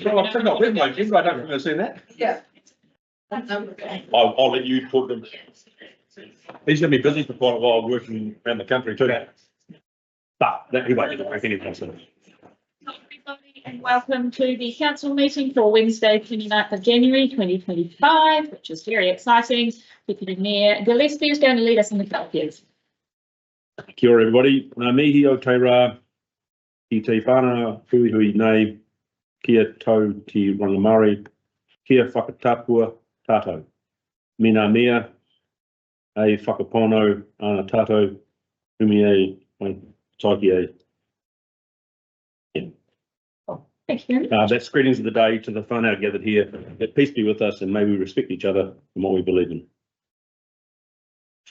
I think I've read my agenda. I don't remember seeing that. Yeah. I'll let you talk to him. He's gonna be busy for quite a while working around the country too. But he won't get a break anyway, so. Everybody, and welcome to the council meeting for Wednesday, 29th of January 2025, which is very exciting. Deputy Mayor Gillespie is going to lead us in the colloquies. Kia ora everybody, ngā mihi o te rā, ki te whānau hui hui nei, kia tau te rangamari, kia whakatapua tātou. Mina mea, e whakapono ana tātou, umi e, mai taiki e. Thank you. That's greetings of the day to the whānau gathered here. Let peace be with us and may we respect each other in what we believe in.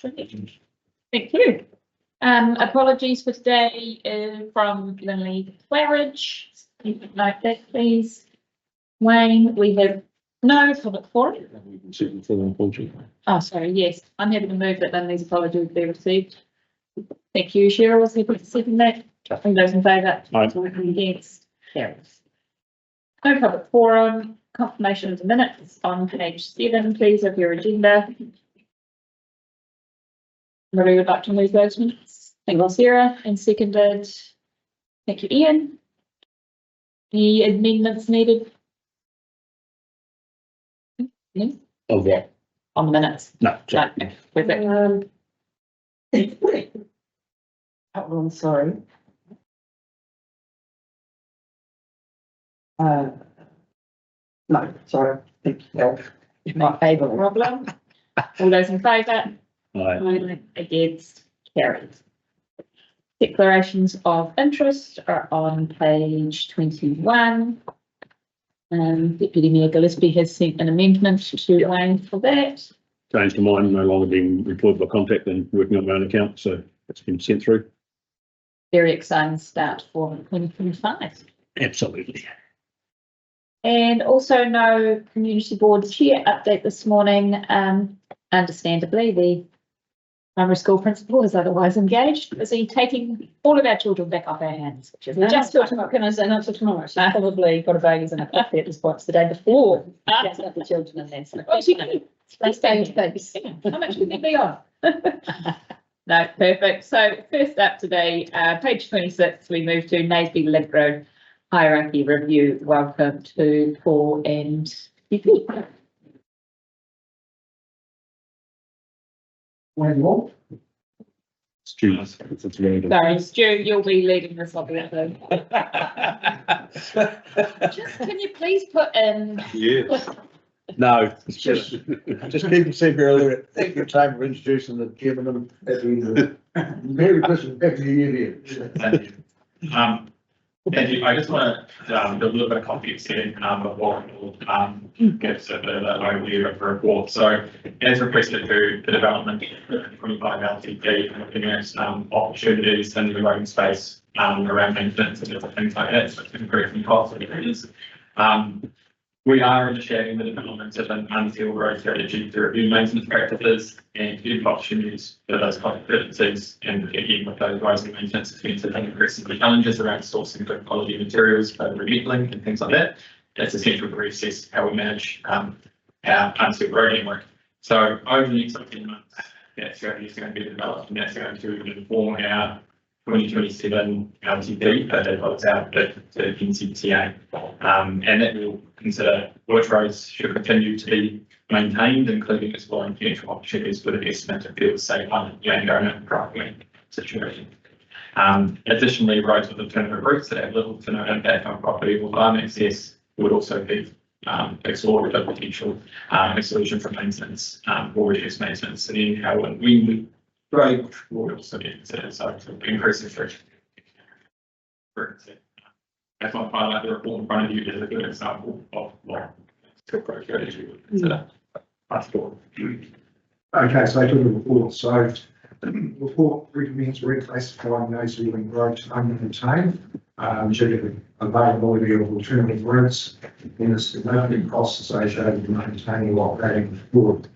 Thank you. Apologies for today from Lindley Claridge. Note that, please. Wayne, we have no public forum. Oh, sorry, yes. I'm happy to move that Lindley's apology would be received. Thank you, Cheryl. Was happy to second that. All those in favour? Aye. Against? Carries. No public forum. Confirmation of the minutes on page 7, please, of your agenda. Marie would like to move those minutes. Thank you, Sarah, and seconded. Thank you, Ian. Any amendments needed? No? Of what? On the minutes? No. No, perfect. Oh, I'm sorry. No, sorry. Thank you. Not able problem. All those in favour? Aye. Against? Carried. Declarations of interest are on page 21. Deputy Mayor Gillespie has sent an amendment to Wayne for that. Changed to mine, no longer being employed by Contact and working on my own account, so it's been sent through. Very exciting start for 2025. Absolutely. And also no community board chair update this morning. Understandably, the primary school principal is otherwise engaged. Is he taking all of our children back off our hands? Which is Just till tomorrow, can I say not till tomorrow? She's probably got a babies in a coffee at this point. It's the day before. Just got the children in there. So. Oh, she can. They stay with babies. How much would they be on? No, perfect. So first up today, page 26, we move to Naseby Link Road hierarchy review. Welcome to Paul and Vicky. Students. Sorry, Stu, you'll be leading this obviously. Just can you please put in? Yes. No. Just keep it simple earlier. Thank you, time for introducing the chairman at the end of it. Merry Christmas, happy New Year. Thank you. Thank you. I just want to do a little bit of context here before we'll give us a bit of an overview of the report. So, as requested through the development of 25 LTP, looking at opportunities in the road space around maintenance and different things like that, so it's increasing costs of areas. We are initiating the development of an unsealed road strategy to review maintenance practices and give opportunities for those competencies and again with those rising maintenance expenses and increasing challenges around sourcing good quality materials for remodeling and things like that. That's essential to reassess how we manage our unsealed road network. So over the next 15 months, that strategy is going to be developed and that's going to inform our 2027 LTP that follows out to NCTA. And that will consider which roads should continue to be maintained, including exploring potential opportunities for investment to feel safe landowner driveway situation. Additionally, roads with alternative routes that have little to no impact on property or farm access would also be explored a potential exclusion from maintenance or reduced maintenance. And then how and when we road would also be considered, so increasing friction. That's why I highlight the report in front of you as a good example of what to approach strategy we would consider. Okay, so to the report. So the report recommends reclassifying Naseby Link Road to unmaintained due to the availability of alternative routes and the significant costs associated with maintaining or operating the road.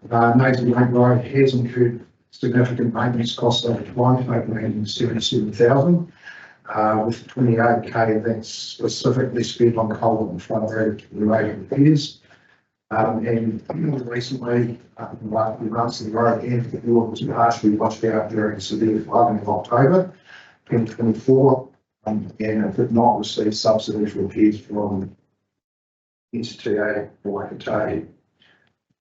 Naseby Link Road has incurred significant maintenance costs over time, totaling $77,000. with 28K that's specifically spent on culvert and flood related repairs. And recently, like the months of the road again, the water was partially washed out during severe flooding in October 2024, and it did not receive subsidies for repairs from NCTA or Waikato.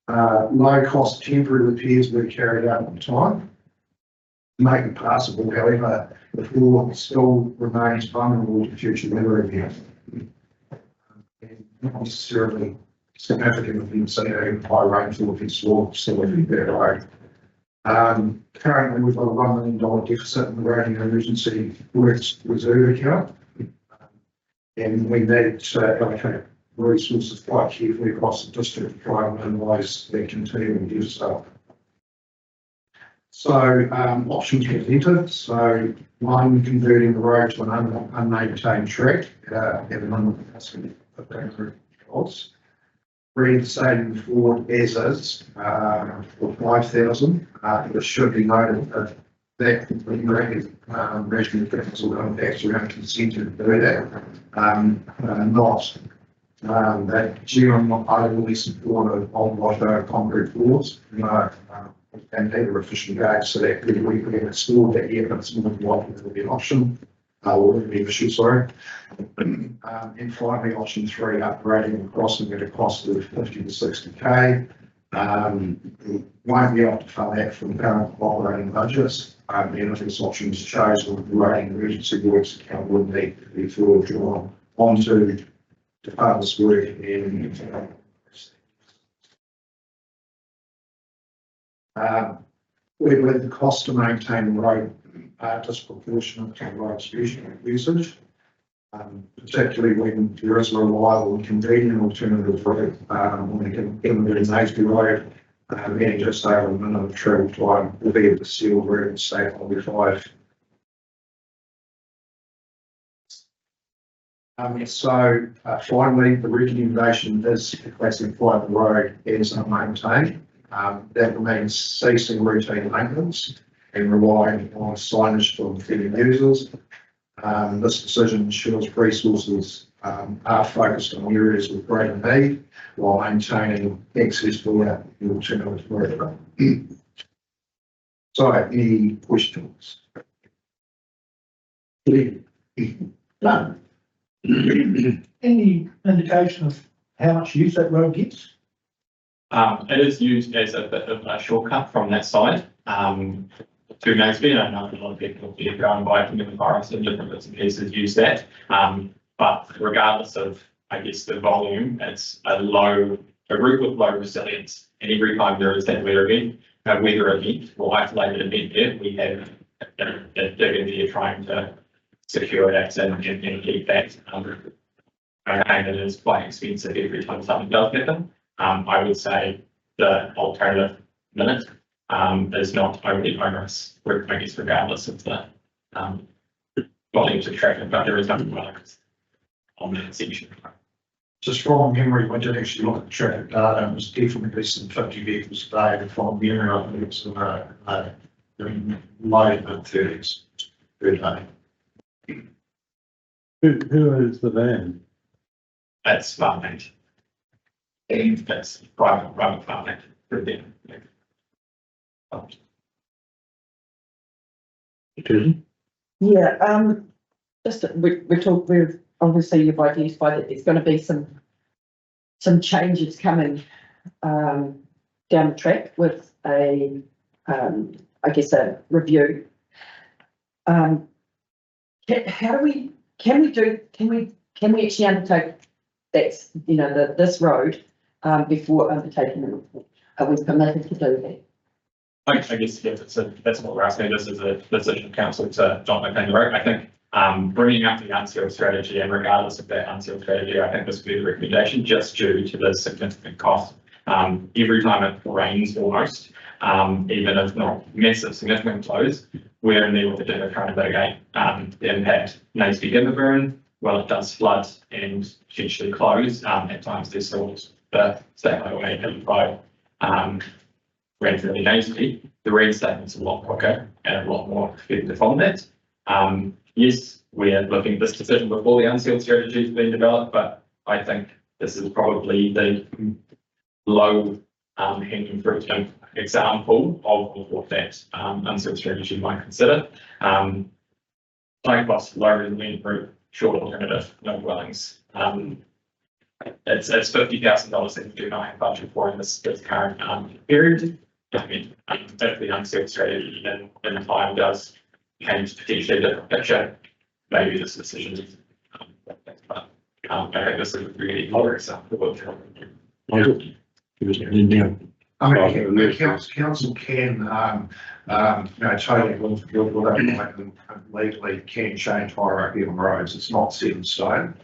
Low cost temporary repairs were carried out at the time, make it passable. However, the floor still remains vulnerable to future weather events. And not necessarily significant in seeing high rainfall if it's still a better road. Currently, we've got a $1 million deficit in the roading emergency works reserve account, and we need to allocate resources quite carefully across the district to try and minimise the continuing deficit. So options presented. So one, converting the road to an unmaintained track at a minimum capacity of 15 reinstating the Ford as is for 5,000. It should be noted that Regional Council impacts around consent to do that, not that GM not overly supportive of what concrete floors. And they were efficient guides, so that we can explore that yet, but it's not likely to be an option, or would be an issue, sorry. And finally, option 3, upgrading the crossing at a cost of 50 to 60K. We won't be able to fund that from current operating budgets. And if this option is chosen, the roading emergency works account would need to be further drawn onto to fund this work and with the cost to maintain the road disproportionate to the road's usage, particularly when there is a reliable and convenient alternative route when it is Naseby Road, and just over a minute of travel time will be at the sealed route and State Highway 5. So finally, the recommendation is to classify the road as unmaintained. That means ceasing routine maintenance and relying on signage from offending users. This decision ensures resources are focused on areas with greater need while maintaining access to the alternative route. So, any questions? None. Any indication of how much use that road gets? It is used as a bit of a shortcut from that side to Naseby. I know a lot of people here going by from the forest and different bits and pieces use that. But regardless of, I guess, the volume, it's a route with low resilience. And every time there is that weather event or isolated event there, we have a dig in there trying to secure that and keep that. And it is quite expensive every time something does happen. I would say the alternative minute is not overly onerous, I guess, regardless of the volumes of traffic, but there is nothing onerous on that section. Just from memory, I did actually look at the traffic data, and it was definitely less than 50 vehicles a day, and from memory, I think it was low mid-30s per day. Who is the van? That's farmland. And that's private farmland for them. Yeah, just we've obviously you've identified that there's going to be some changes coming down the track with a I guess a review. How do we can we actually undertake that's this road before undertaking the report? Are we permitted to do that? I guess, yeah, that's what we're asking. This is a decision of council to not maintain the road. I think bringing up the unsealed strategy, and regardless of that unsealed strategy, I think this would be a recommendation just due to the significant cost. Every time it rains almost, even if not massive significant flows, we're in there with the digger trying to mitigate the impact. Naseby Gimmerburn, well, it does flood and potentially close. At times there's still the State Highway 85 relatively Naseby. The reinstatement's a lot quicker and a lot more effective on that. Yes, we're looking at this decision before the unsealed strategy has been developed, but I think this is probably the low hanging fruit example of what that unsealed strategy might consider. High cost, low resilient route, short alternative, no dwellings. It's $50,000 that we do not have budget for in this current period. I mean, if the unsealed strategy in time does change potentially a different picture, maybe this decision is. But I think this is really more example. I mean, council can, totally, without legally can change hierarchy on roads. It's not set in stone.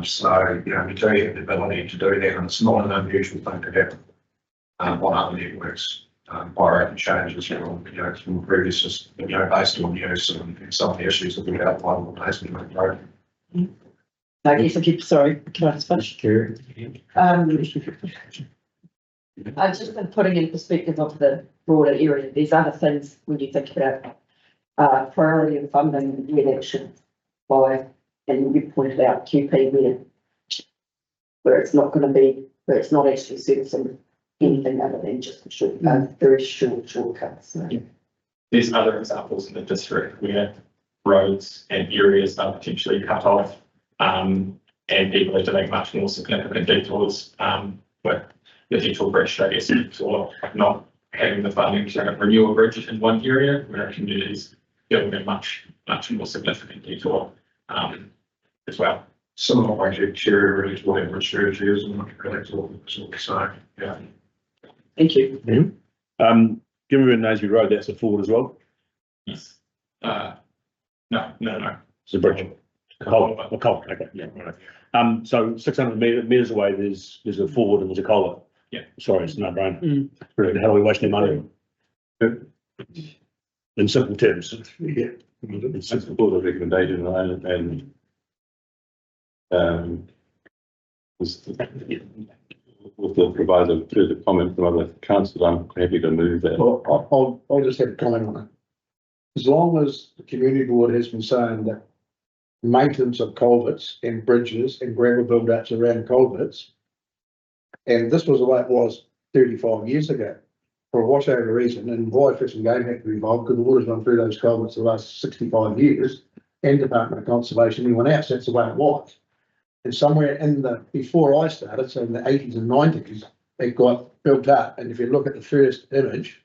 So, we do have the ability to do that, and it's not an unusual thing to happen on other networks. Hierarchy changes from, from previous, based on use and some of the issues that we've outlined on the Hazelmead Road. I guess I keep, sorry, can I just finish? I've just been putting in perspective of the broader area. There's other things when you think about priority and funding where that should lie, and you pointed out QP where it's not going to be, where it's not actually servicing anything other than just very shortcuts. So. There's other examples in the district where roads and areas are potentially cut off, and people have to make much more significant detours with potential bridge, I guess, or not having the funding to renew a bridge in one area where communities building a much more significant detour as well. Similar project share really to whatever strategy is and really to so yeah. Thank you. Given we're in Naseby Road, that's a forward as well. Yes. No. It's a bridge. Culvert. Okay. Yeah. Right. So 600 meters away, there's a forward and there's a culvert. Yeah. Sorry, it's no brain. How do we waste their money? In simple terms. Yeah. It's support the recommendation and with the provider further comment from other councillors, I'm happy to move that. Well, I'll just have a comment on it. As long as the community board has been saying that maintenance of culverts and bridges and gravel build-ups around culverts, and this was the way it was 35 years ago, for a washover reason, and why Fish and Game had to be involved, because the water's gone through those culverts the last 65 years, and Department of Conservation, anyone else, that's the way it was. And somewhere in before I started, so in the 80s and 90s, it got built up, and if you look at the first image,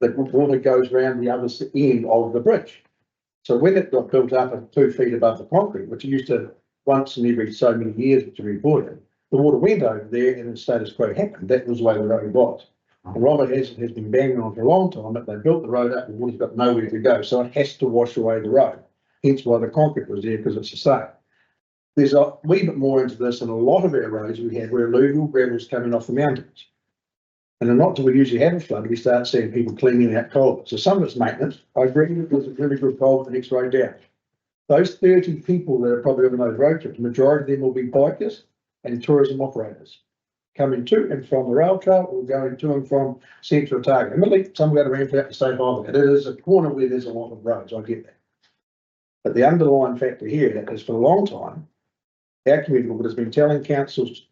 the water goes around the other end of the bridge. So when it got built up at 2 feet above the concrete, which used to once in every so many years to be reported, the water went over there and the status quo happened. That was the way the road was. And Robert has been banging on for a long time, but they built the road up and the water's got nowhere to go. So it has to wash away the road. Hence why the concrete was there, because it's the same. There's a wee bit more into this, and a lot of our roads we had were alluvial gravels coming off the mountains. And then not till we usually have a flood, we start seeing people cleaning out culverts. So some of it's maintenance. I agree there's a really good culvert the next road down. Those 30 people that are probably on those road trips, the majority of them will be bikers and tourism operators coming to and from the rail trail or going to and from Central Otago. Admittedly, some go to Ramsey out to State Highway. It is a corner where there's a lot of roads, I get that. But the underlying factor here is for a long time, our community board has been telling councils,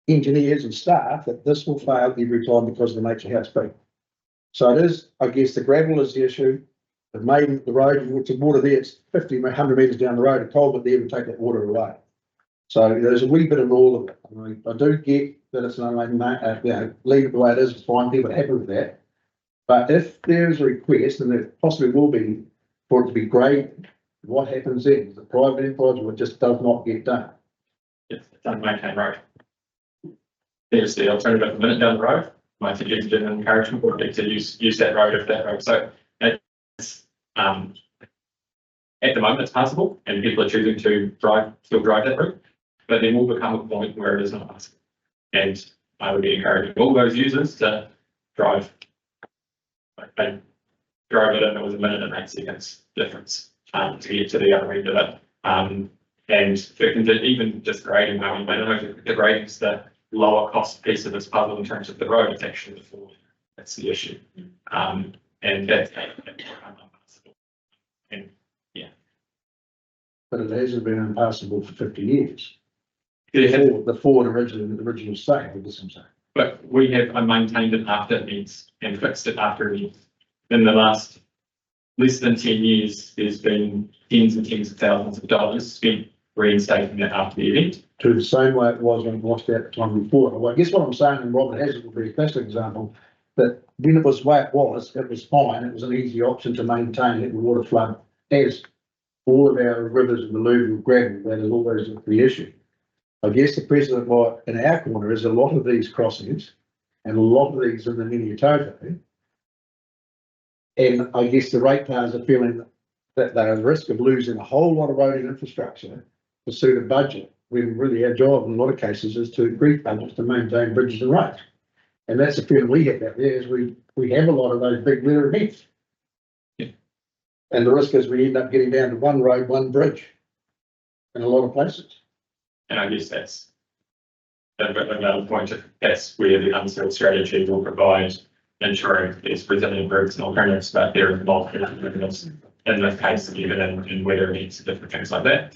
engineers and staff that this will fail every time because of the nature house beat. So it is, I guess the gravel is the issue. The road, which the water there, it's 50, 100 metres down the road, a culvert there will take that water away. So there's a wee bit of all of it. I do get that it's not leave it the way it is, it's fine, people are happy with that. But if there's a request, and there possibly will be, for it to be graded, what happens then? The private enterprise, or it just does not get done. It's unmaintained road. There's the alternative a minute down the road. My suggestion and encouragement would be to use that road if that road. So it's at the moment it's passable and people are choosing to still drive that route, but then will become a point where it is not passable. And I would be encouraging all those users to drive. They drove it and it was a minute and 8 seconds difference to get to the other end of it. And even just grading, I don't know, the grading is the lower cost piece of this puzzle in terms of the road. It's actually the forward. That's the issue. And that's impossible. And yeah, but it hasn't been impassable for 50 years. It has- The Ford original state, I guess I'm saying. But we have maintained it after it needs and fixed it after it needs. In the last less than 10 years, there's been tens and tens of thousands of dollars spent reinstating it after the event. To the same way it was when it washed out the time before. Well, I guess what I'm saying, and Robert has a very classic example, that when it was the way it was fine, it was an easy option to maintain it with water flood, as all of our rivers and alluvial gravel, that is always the issue. I guess the precedent in our corner is a lot of these crossings, and a lot of these in the Minnetonka. And I guess the ratepayers are feeling that they're at risk of losing a whole lot of road and infrastructure to suit a budget, when really our job in a lot of cases is to increase budgets to maintain bridges and roads. And that's the feeling we have out there, is we have a lot of those big litter events. Yeah. And the risk is we end up getting down to one road, one bridge in a lot of places. And I guess that's another point. That's where the unsealed strategy will provide ensuring there's resilient routes and alternatives, but there are multiple alternatives in this case, even in weather events and different things like that.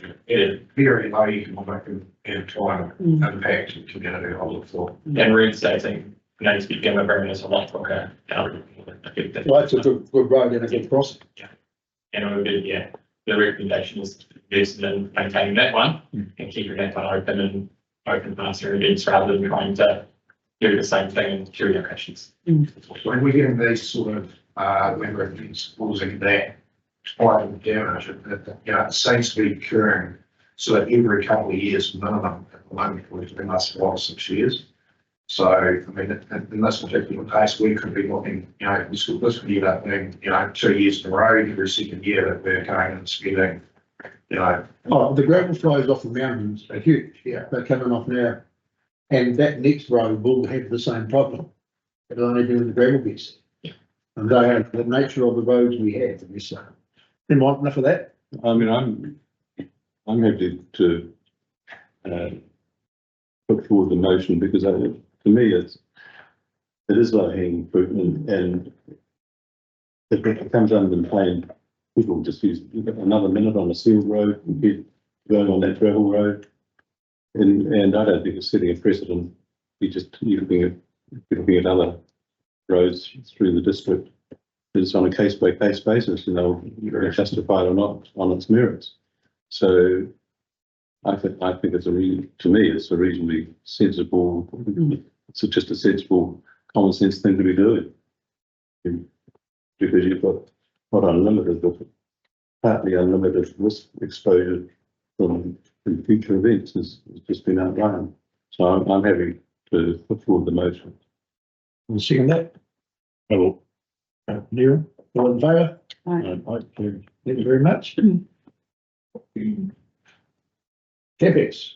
Very low economic and time impact to community, I look for. And reinstating native speaking agreement is a lot quicker. Effective. Well, that's a good road and a good crossing. And it would be, yeah, the recommendation is to invest in maintaining that one and keeping that one open and open master events rather than trying to do the same thing in two locations. When we're getting these sort of, weather events causing that type of damage, it seems to be occurring so that every couple of years minimum at the moment, which has been last 5 or 6 years. So, I mean, in this particular case, we could be looking, this could end up being, 2 years in a row, every second year that we're going and spending, Oh, the gravel flows off the mountains are huge. Yeah. They're coming off now. And that next road will have the same problem. It'll only do in the gravel bits. Yeah. And they are the nature of the roads we have, and so. Didn't want enough of that. I mean, I'm happy to put forward the motion, because to me it is low hanging fruit, and if it comes unmaintained, people just use another minute on a sealed road and get going on that gravel road. And I don't think it's setting a precedent. You're looking at other roads through the district. It's on a case by case basis, and they'll be justified or not on its merits. So I think it's it's a reasonably sensible, it's just a sensible, common sense thing to be doing. Because you've got not unlimited, but partly unlimited risk exposure from future events has just been outlined. So I'm happy to put forward the motion. And second that. I will. Neil, all in favour? Aye. Thank you very much. CapEx.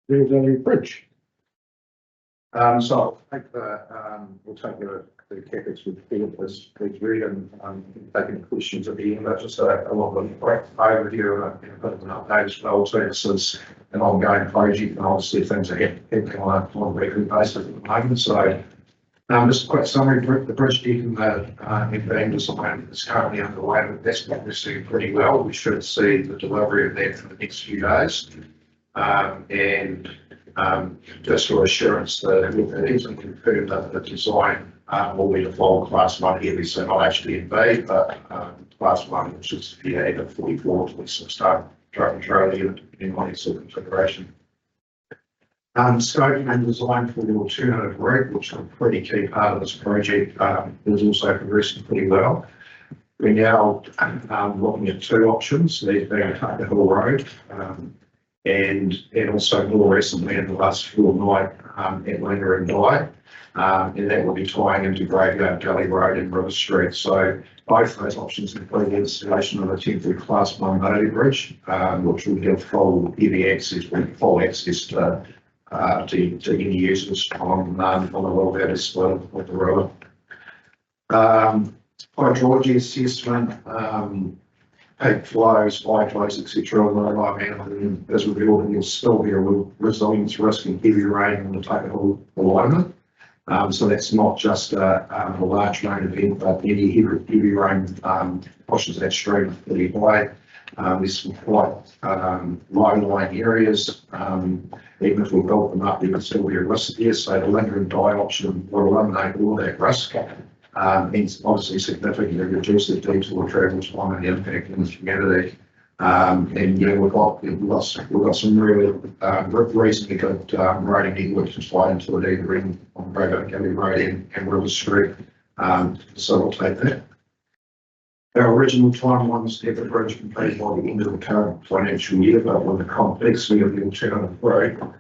There's only bridge. So I'll take we'll take the CapEx with Philip as read and taking questions at the end, but just a lot of overview and a bit of an update as well. So this is an ongoing project, and obviously things are happening on a weekly basis at the moment. So just a quick summary, the bridge decking that being designed is currently underway, but that's progressing pretty well. We should see the delivery of that in the next few days. And just for assurance that it is confirmed that the design will be the full class 1 heavy, so not actually in B, but class 1, which is either 44 to 26 ton truck and trailer unit, depending on its configuration. Scoping and design for the alternative route, which is a pretty key part of this project, is also progressing pretty well. We're now looking at 2 options, these being Tucker Hill Road, and also more recently in the last fortnight at Lena and Dye, and that will be tying into Graveyard Gully Road and River Street. So both those options include the installation of a temporary class 1 motor bridge, which will give full heavy access, full access to any users on the well-better split of the river. Hydrology assessment, peak flows, high flows, etc. As revealed, there will still be a resilience risk in heavy rain on the Tucker Hill alignment. So that's not just a large rain event, but any heavy rain pushes that stream pretty high. There's some quite, low-lying areas. Even if we built them up, there could still be a risk there, so the linger and die option will eliminate all that risk. And obviously significantly reduce the detour travel time and the impact in the community. And yeah, we've got some really, reasonably good, roading networks to tie into it either in on Brago Gully Road and River Street. So we'll take that. Our original timeline was to have the bridge completed by the end of the current financial year, but with the complexity of the alternative road,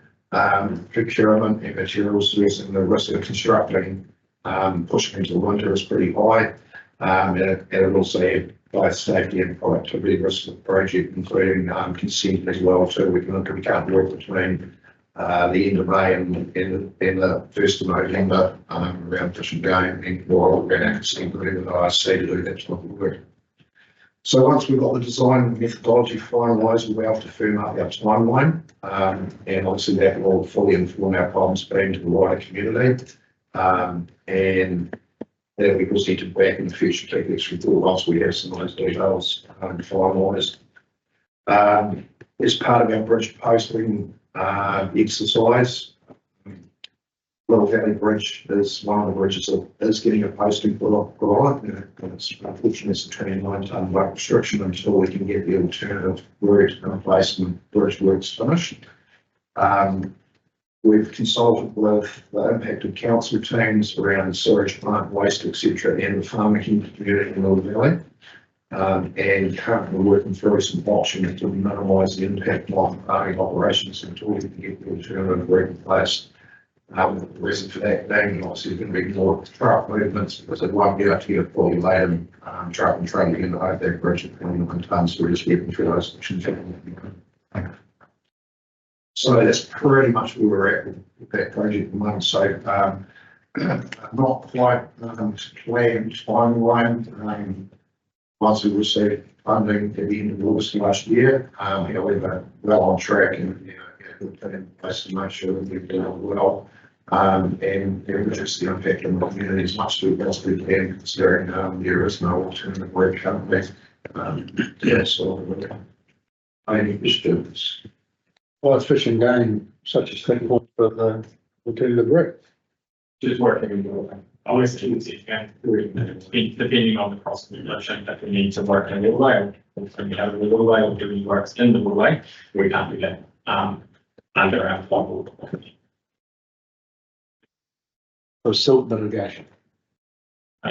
procurement and materials sourcing, the risk of constructing, pushing into the winter is pretty high. And it also had both safety and productivity risks of the project, including consent as well. So we can't work between the end of May and the 1st of November around fish and game and while we're going to consent whatever the IC to do that type of work. So once we've got the design and methodology finalised, we'll be able to firm up our timeline, and obviously that will fully inform our problems being to the wider community, and that we presented back in the future CapEx report once we have some of those details finalised. As part of our bridge posting exercise, Little Valley Bridge is one of the bridges that is getting a posting put on it. It's unfortunately it's a 29-tonne weight restriction until we can get the alternative route in place and bridge works finished. We've consulted with the impacted council teams around the sewage plant, waste, etc., and the farming community in Little Valley. And currently we're working through some options to minimise the impact on farming operations until we can get the alternative route in place. The reason for that being obviously going to be more truck movements because it won't be able to get a fully laden truck and trailer in over that bridge at 29 tonnes, so we're just getting through those sections. So that's pretty much where we're at with that project at the moment. So not quite planned timeline. Once we received funding at the end of August last year, we're well on track and good plan in place to make sure that we've done it well. And reduce the impact on the community as much as we possibly can, considering there is no alternative route currently. So any questions? Why is fish and game such a sticking point for the alternative route? Just working, obviously, depending on the cross population that we need to work in the way. If we have a little way or doing works in the way, we can't do that under our bubble. Or silt mitigation?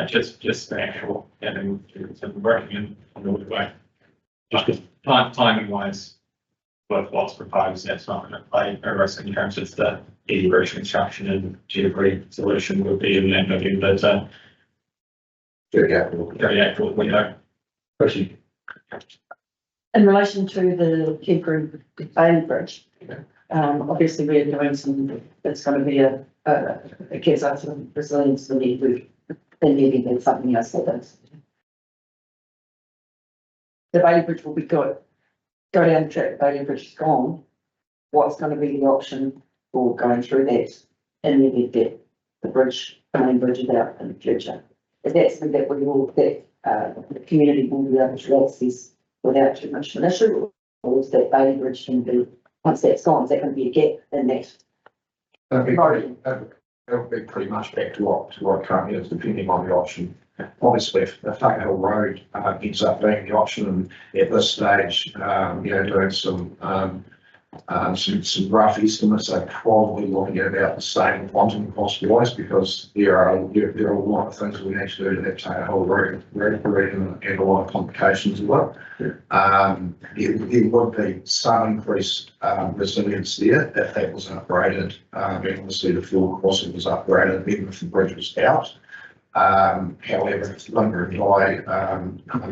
Just the actual getting working in the way. Timing wise, with what's proposed, that's not going to play a risk in terms of the easy bridge construction and geography solution would be in that movie, but very accurate window. Question. In relation to the Kedgren Bailey Bridge, obviously we're doing some, it's going to be it gives us some resilience to the network, then maybe there's something else that is. The Bailey Bridge will be good. Go down the track, the Bailey Bridge is gone. What's going to be the option for going through that and then get the bridge, the main bridge out in the future? Is that something that we will, that the community will be able to access without too much of an issue? Or is that Bailey Bridge can be, once that's gone, is that going to be a gap in that? That'll be pretty much back to what currently is, depending on the option. Obviously, if the Tucker Hill Road ends up being the option, and at this stage, doing some rough estimates, are probably looking at about the same quantum cost-wise, because there are a lot of things we need to do to that Tucker Hill Road and a lot of complications as well. There would be some increased resilience there if that was upgraded, and obviously the fuel crossing was upgraded, even if the bridge was out. However, if Linger and Die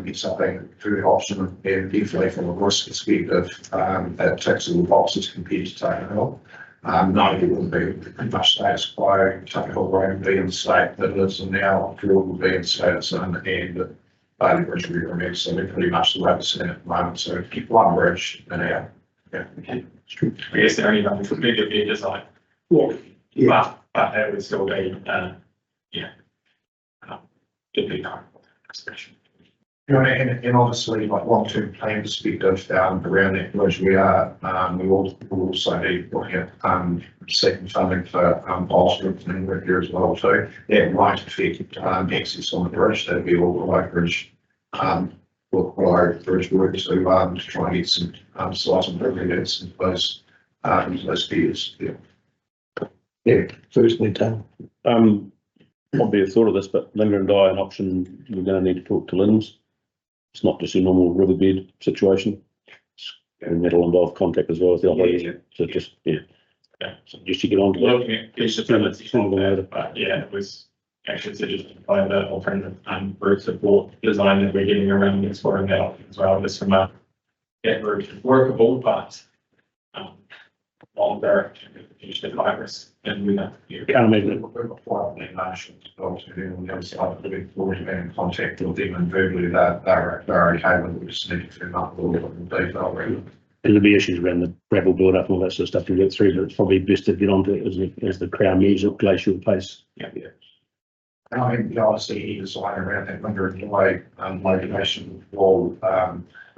get something through the option, and definitely from a risk perspective, it ticks all the boxes compared to Tucker Hill. No, it wouldn't be pretty much status quo. Tucker Hill Road would be in the state that it is, and now fuel will be in the state it's in, and Bailey Bridge will be removed. So they're pretty much the way it's in at the moment. So keep one bridge and out. I guess they're only going to be a design. Yeah. But there would still be, You know, and obviously, like long-term plan perspective, around that bridge, we will also be looking at, seeking funding for, bolstering and work there as well, too. That might affect, access on the bridge, that'd be all the road bridge, bridge work to try and get some, slight improvements into those fields, yeah. Yeah, firstly, Tom. Probably have thought of this, but Linda and I, an option, we're gonna need to talk to Linds. It's not just a normal riverbed situation. And that'll involve contact as well as the operators. So just, yeah. So just to get on to that. Looking at feasibility of that, but yeah, it was actually suggested by the alternative, route support design that we're getting around exploring that option as well, just from a, yeah, route workable, but, long direction, potentially high risk, and we have to. Can't imagine it. We've got quite a big nation to go to on the other side, but we've already been in contact with them and verbally they're okay with it. We just need to firm up a little bit more detail really. There'll be issues around the gravel build up and all that sort of stuff to get through, but it's probably best to get onto it as the Crown moves at glacial pace. Yeah. And I think obviously any design around that winter and way, location will,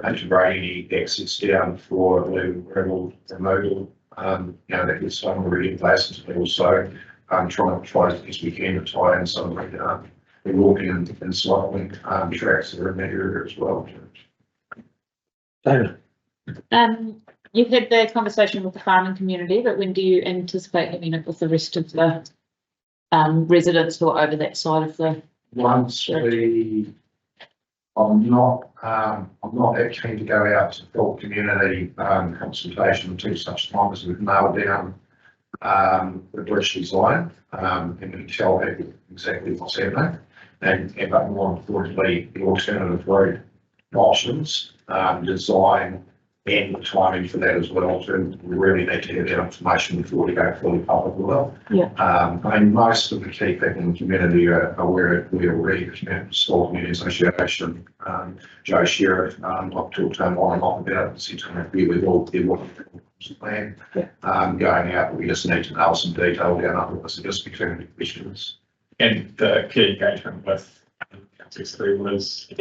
integrate any access down for the gravel removal. You know, that gets some already in place, and also try as best we can to tie in some of the walking and cycling tracks that are in that area as well. David. You've had the conversation with the farming community, but when do you anticipate having it with the rest of the residents who are over that side of the? Once I'm not that keen to go out to full community consultation until such time as we've nailed down the bridge design and we can tell people exactly what's happening and but more importantly the alternative road options, design and the timing for that as well. We really need to have that information before we go fully public with it. Yeah. I mean, most of the key people in the community are aware we already, the Small Community Association, Joe Sheriff, I've talked to him on and off about it, since we all plan going out, we just need to nail some detail down on this and just be clear questions. And the key engagement with Council 3 was,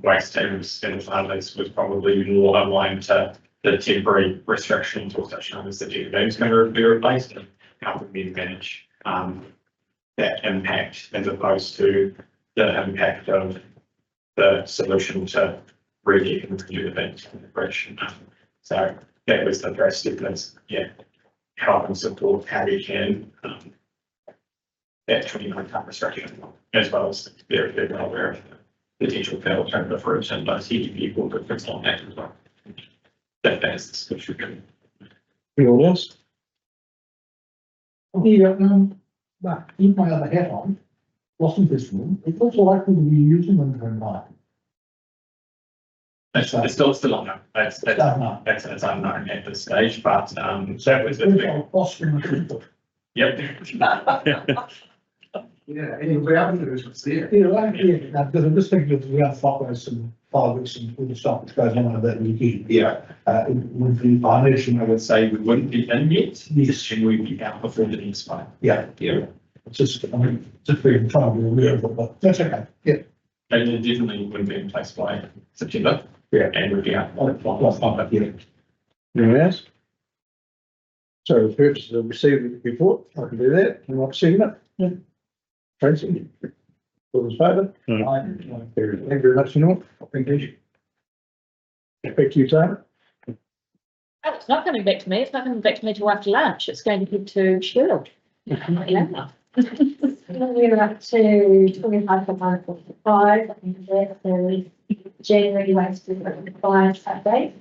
waste teams and farmers was probably more aligned to the temporary restrictions or such as the GMB is going to be replaced and how we manage, that impact as opposed to the impact of the solution to really renew the bench and the bridge. So that was the first step, is, yeah, help and support how we can, that 29 time restriction, as well as they're well aware of the potential for alternative routes and those people that fix on that as well. That is the solution. Anyone else? Yeah, but in my other hat on, wasn't this room, it's also likely to be using them for night. It's still unknown. It's unknown at this stage, but that was the big. Yep. Yeah, any of the avenues was there. Yeah, because I'm just thinking of the other some fireworks and all the stuff that goes on over that weekend. Yeah. With the foundation, I would say we wouldn't be in yet. Yes, and we'd be out before the next one. yeah, it's just, I mean, just being trying to be aware of it, but that's okay, yeah. And it definitely wouldn't be in place by September. Yeah. And we'd be out. Yeah. Anyone else? So the purchase of received the report, I can do that, I'm not seeing it. Yeah. Tracy? All in favour? Thank you very much, you know. Thank you. Back to you, Taylor. Oh, it's not coming back to me. It's not coming back to me till after lunch. It's going to head to Sherwood. Yeah. We're up to 25,545, I think that's the January waste compliance update.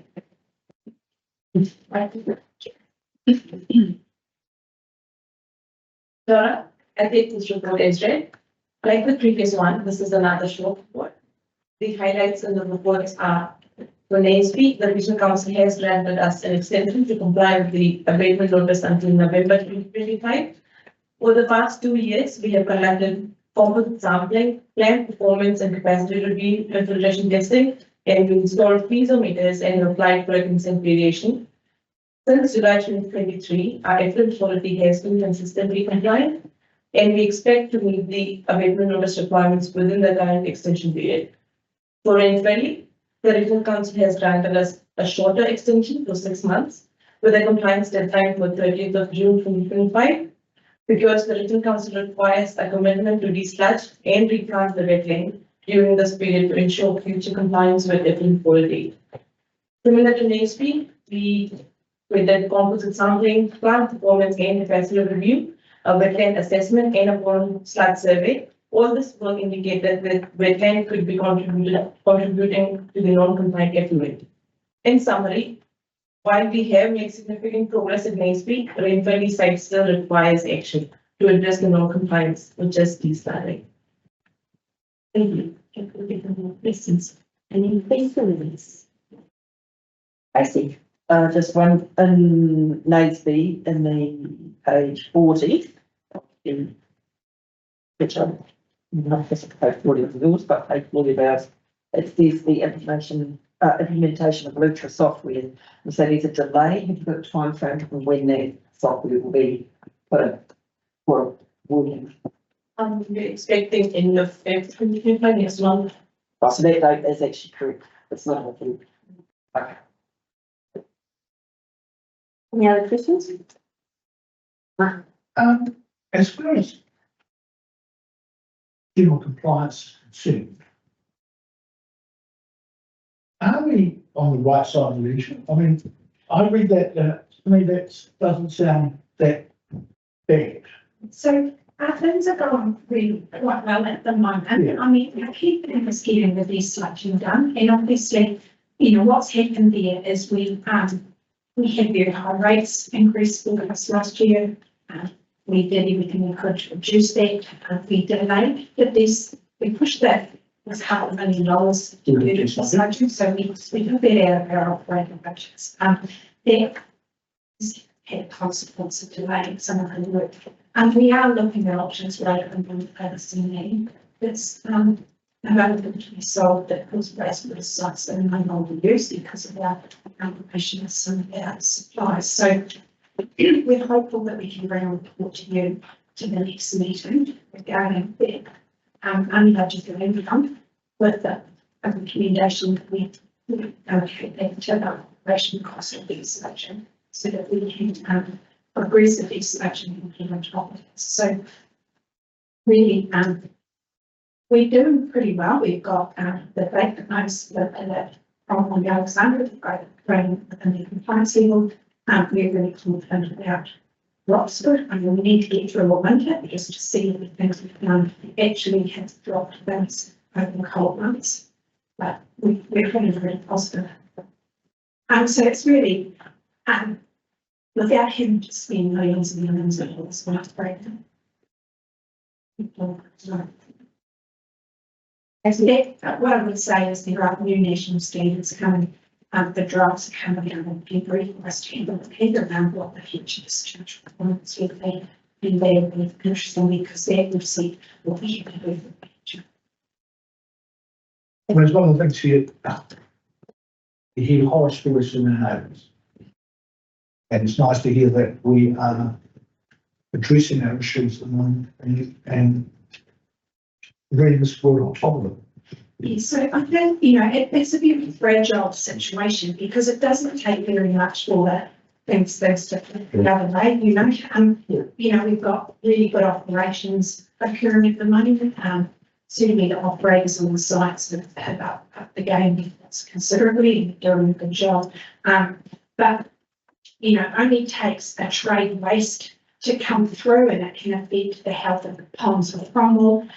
Dora, I think this report is read. Like the previous one, this is another short report. The highlights in the report are: for NASB, the Regional Council has granted us an extension to comply with the abatement notice until November 2025. For the past 2 years, we have conducted composite sampling, plant performance and capacity review, infiltration testing, and we installed piezometers and applied for a consent variation. Since July 2023, our effluent quality has been consistently compliant, and we expect to meet the abatement notice requirements within the current extension period. For Rain Valley, the regional council has granted us a shorter extension for 6 months with a compliance deadline for 30th of June 2025. Because the regional council requires a commitment to desludge and replant the wetland during this period to ensure future compliance with every full date. Similar to Naseby, we did composite sampling, plant performance and capacity review, a wetland assessment and a pond sludge survey. All this work indicated that wetland could be contributing to the non-compliant effluent. In summary, while we have made significant progress in Naseby, Rain Valley site still requires action to address the non-compliance with just desludging. Thank you. Questions? Any questions? I see. Just one in Naseby in the page 40. In which I'm not just page 40 of the rules, but page 40 about it says the implementation of Lutra software. And so there's a delay. Have you got a time frame for when that software will be put in for working? We're expecting end of February 2025 next month. So that date is actually correct. It's not a thing. Okay. Any other questions? As far as general compliance soon, are we on the right side of the issue? I mean, I read that, to me, that doesn't sound that bad. So our things are going really quite well at the moment. Yeah. I mean, we keep getting the desludging done, and obviously, you know, what's happened there is we had very high rates increase for us last year. We did everything we could to reduce that. We delayed, but we pushed that was $500 million to do the desludging, so we took that out of our operating budgets. That has had consequences of delaying some of the work. And we are looking at options rather than focusing that's available to be solved that was raised with sites that are no longer used because of our application of some of our supplies. So we're hopeful that we can bring a report to you to the next meeting regarding that unbudgeted income with the recommendation that we allocate that to the operation cost of the selection so that we can progressively selection implement on it. So really, we're doing pretty well. We've got the fact that most of the from Alexandra going within the compliance level. We're really confident about Roxburgh. I mean, we need to get through a winter just to see if the things we've done actually have dropped those over the cold months. But we're feeling really positive. So it's really without having to spend millions and millions of dollars on upgrading. As that, what I would say is there are new national standards coming. The drafts are coming out in February for us to have around what the future discharge requirements will be. And they will be interesting because that will see what we have to do for the future. Well, there's one of the things here, you hear horror stories in our neighbours. And it's nice to hear that we are addressing our issues and ready to support on top of them. Yeah, so I think, you know, it's a very fragile situation because it doesn't take very much for the things to the other way, you know. We've got really good operations occurring at the moment. Certainly the operators on the sites have upped the game considerably and doing a good job. But, you know, it only takes a trade waste to come through and it can affect the health of the ponds or Cromwell.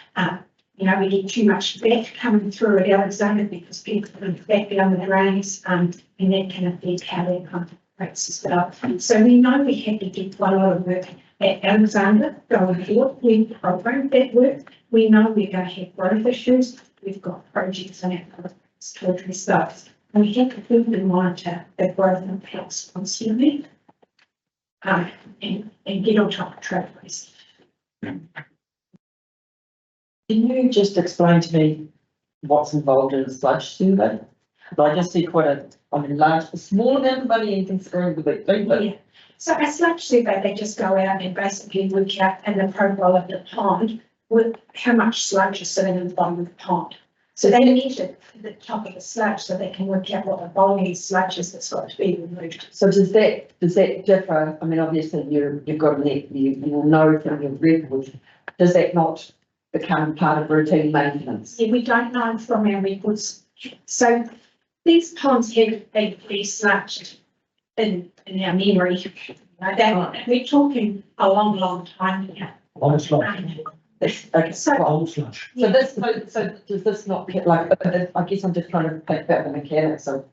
You know, we get too much fat coming through at Alexandra because people put fat down the drains, and that can affect how their pump rates as well. So we know we have to do quite a lot of work at Alexandra going forward. We programmed that work. We know we're going to have growth issues. We've got projects in our respiratory stuff, and we have to closely monitor the growth impacts constantly and get on top of trade waste. Can you just explain to me what's involved in a sludge survey? I just see quite a small amount of money in considering the big thing, but. Yeah. So a sludge survey, they just go out and basically work out in the profile of the pond with how much sludge is sitting in the bottom of the pond. So they measure the top of the sludge so they can work out what the volume of sludge is that's got to be removed. So does that differ? I mean, obviously you've got a net, you know from your records, does that not become part of routine maintenance? Yeah, we don't know from our records. So these ponds have been sludged in our memory. We're talking a long time here. Old sludge, Okay, So- well, old sludge. so does this not get like, I guess I'm just trying to think about the mechanics of.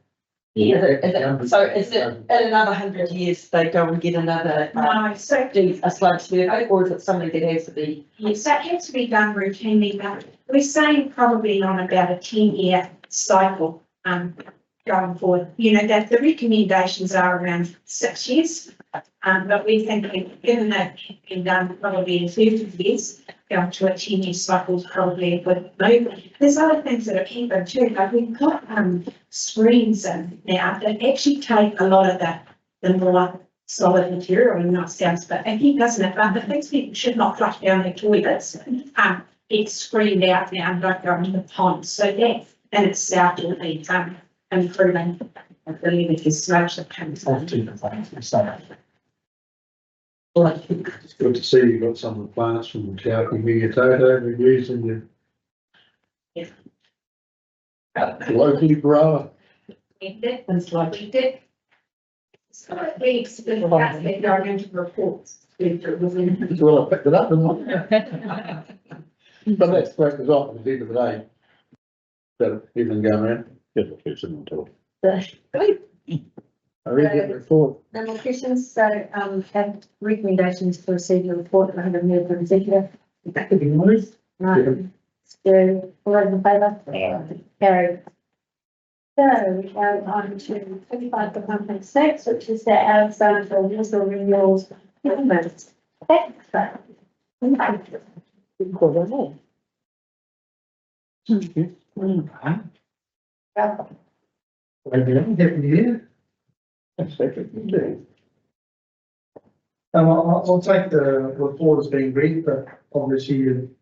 Is it in another 100 years, they go and get another, No, so a sludge survey, or is it something that has to be? yes, that has to be done routinely, but we're saying probably on about a 10-year cycle, going forward. You know, that the recommendations are around 6 years. But we think given that it's been done probably in 30 years, going to a 10-year cycle is probably a good move. There's other things that are keeping too, like we've got, screens in now that actually take a lot of the more solid material in ourselves, but it keep us in it, but the things people should not flush down their toilets, it's screened out now and don't go into the pond. So that in itself will be, improving the level of sludge that comes in. It's good to see you got some of the plants from the Tauki Media Toto we're using your. Yeah. Locally grower. We did, It's like, we did. So it reads the facts that are into reports. Well, I picked it up and. But that's what it's off at the end of the day. So even going around. Get the kids in until. I read the report. No more questions, so, have recommendations to receive the report, I have a move from executive. No, so, all those in favour? Carried. So, we go on to 25.1.6, which is the Alexander Water Renewals Implement. I'll take the report as being read, but obviously you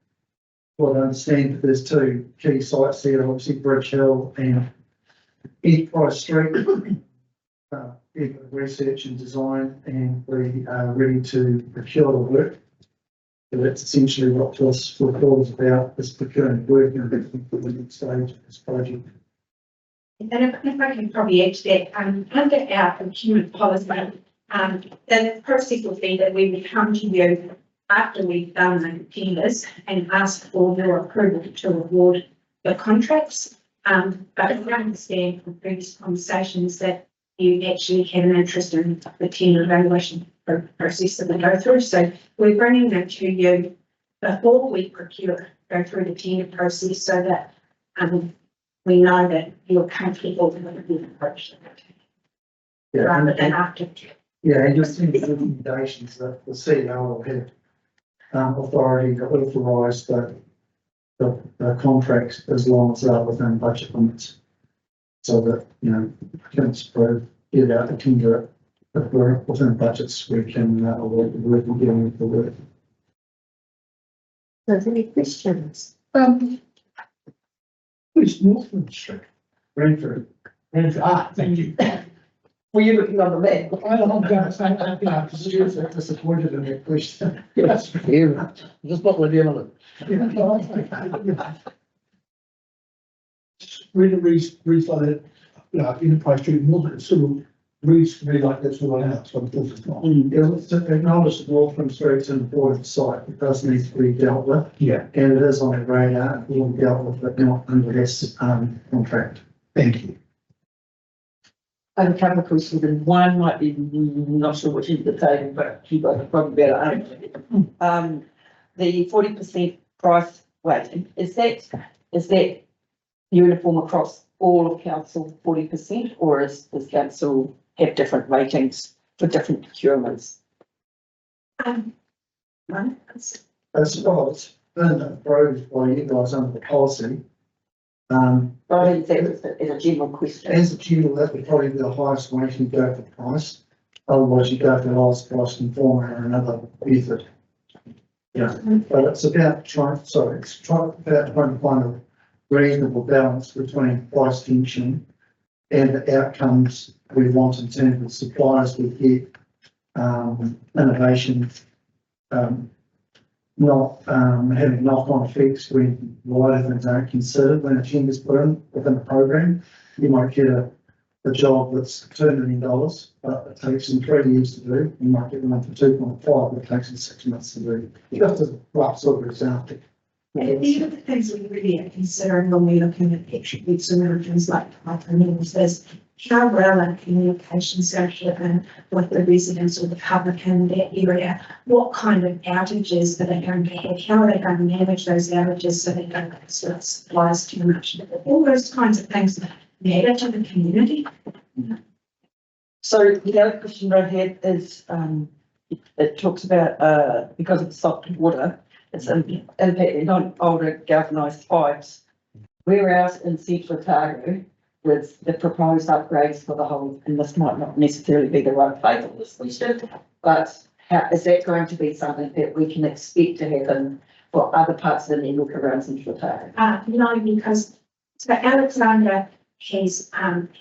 will understand that there's two key sites there, obviously Bridge Hill and Enterprise Street. Research and design, and we are ready to procure the work. So that's essentially what this report is about, is procuring work and for the next stage of this project. And if I can probably add to that, under our procurement policy, the process will be that we would come to you after we've done the tenders and ask for your approval to award the contracts. But we understand from previous conversations that you actually have an interest in the tender evaluation process that we go through. So we're bringing them to you before we go through the tender process so that, we know that you're comfortable with the approach. Rather than after. Yeah, and just in the recommendations that the CEO will have authority to authorise the contracts as long as they're within budget limits. So that, you know, can spread, get out the tender, if we're within budgets, we can award the work and get on with the work. There's any questions? Who's Northland Street? Brentford. Thank you. were you looking on the map? I'm going to say that, no, because you're disappointed in that question. Yes, yeah, just what we're dealing with. Really refunded, Enterprise Street, more than it sort of reads to me like that's all out, so of course it's not. Yeah, let's acknowledge the Northland Street's an important site, it does need to be dealt with. Yeah. And it is on the radar, it will be dealt with, but not under this, contract. Thank you. I have a couple of questions, and one might be, not sure which is the table, but you guys are probably better answer. The 40% price weighting, is that uniform across all of council 40%, or does council have different ratings for different procurements? As well as been approved by you guys under the policy. Well, is a general question. As a general, that would probably be the highest weighting, go for price. Otherwise, you go for the lowest price and form or another method. Yeah, but it's about trying to find reasonable balance between price tension and the outcomes we want in terms of suppliers we get, innovation, not having knock-on effects when wider things aren't considered when a tender's put in within a program. You might get a job that's $2 million, but it takes them 3 years to do. You might get one for 2.5, but it takes them 6 months to do. Just a rough sort of example. And the other things we really are considering when we're looking at attributes and things like renewables is how well are communications are given with the residents or the public in that area? What kind of outages are they going to have? How are they going to manage those outages so they don't sort of supplies too much? All those kinds of things matter to the community. So the other question I had is, it talks about, because of the soft water, it's impacting on older galvanised pipes. Whereas in Central Otago, with the proposed upgrades for the whole, and this might not necessarily be the right place for this question, but how is that going to be something that we can expect to happen for other parts of the network around Central Otago? No, because so Alexandra has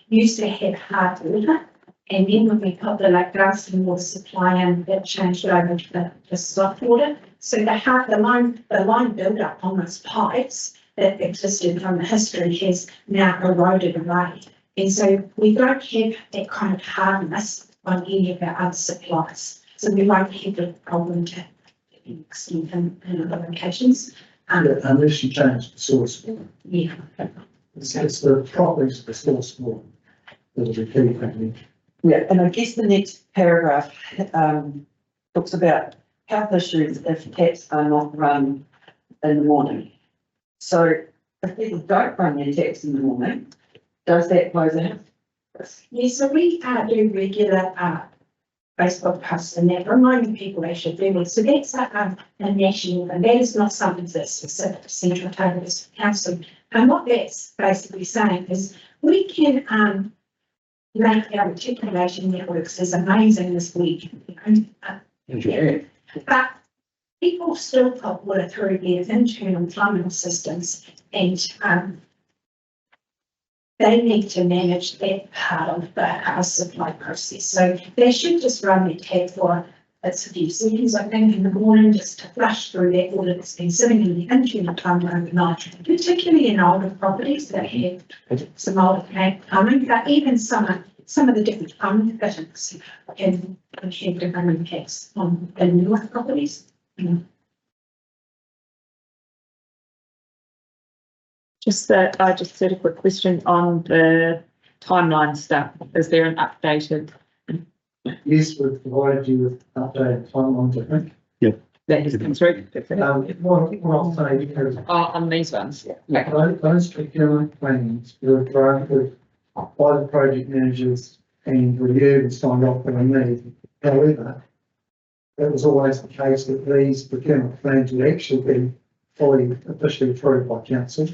used to have hard water, and then when we put the like glass and water supply in, it changed over to the soft water. So the line build up on those pipes that existed from the history has now eroded away. And so we don't have that kind of hardness on any of our other supplies. So we won't have the problem to an extent in other locations. Unless you change the source. Yeah. It's the properties of the source water that are the key thing. Yeah, and I guess the next paragraph talks about health issues if taps are not run in the morning. So if people don't run their taps in the morning, does that pose a health risk? Yeah, so we do regular Facebook posts and that reminding people they should do it. So that's a national, and that is not something that's specific to Central Otago Council. And what that's basically saying is we can make our articulation networks as amazing as we can. But people still put water through their internal plumbing systems, and they need to manage that part of the supply process. So they should just run their tap for a few seconds, I think, in the morning, just to flush through that water that's been sitting in the internal plumbing overnight, particularly in older properties that have some older plumbing, but even some of the different plumbing fittings can have different impacts on the newer properties. Just that, I just had a quick question on the timeline stuff. Is there an updated? Yes, we've provided you with updated timelines, I think. That has come through? What I'll say, because On these ones, yeah. those procurement plans were drafted by the project managers and reviewed and signed off by me. However, it was always the case that these procurement plans would actually be fully officially approved by council.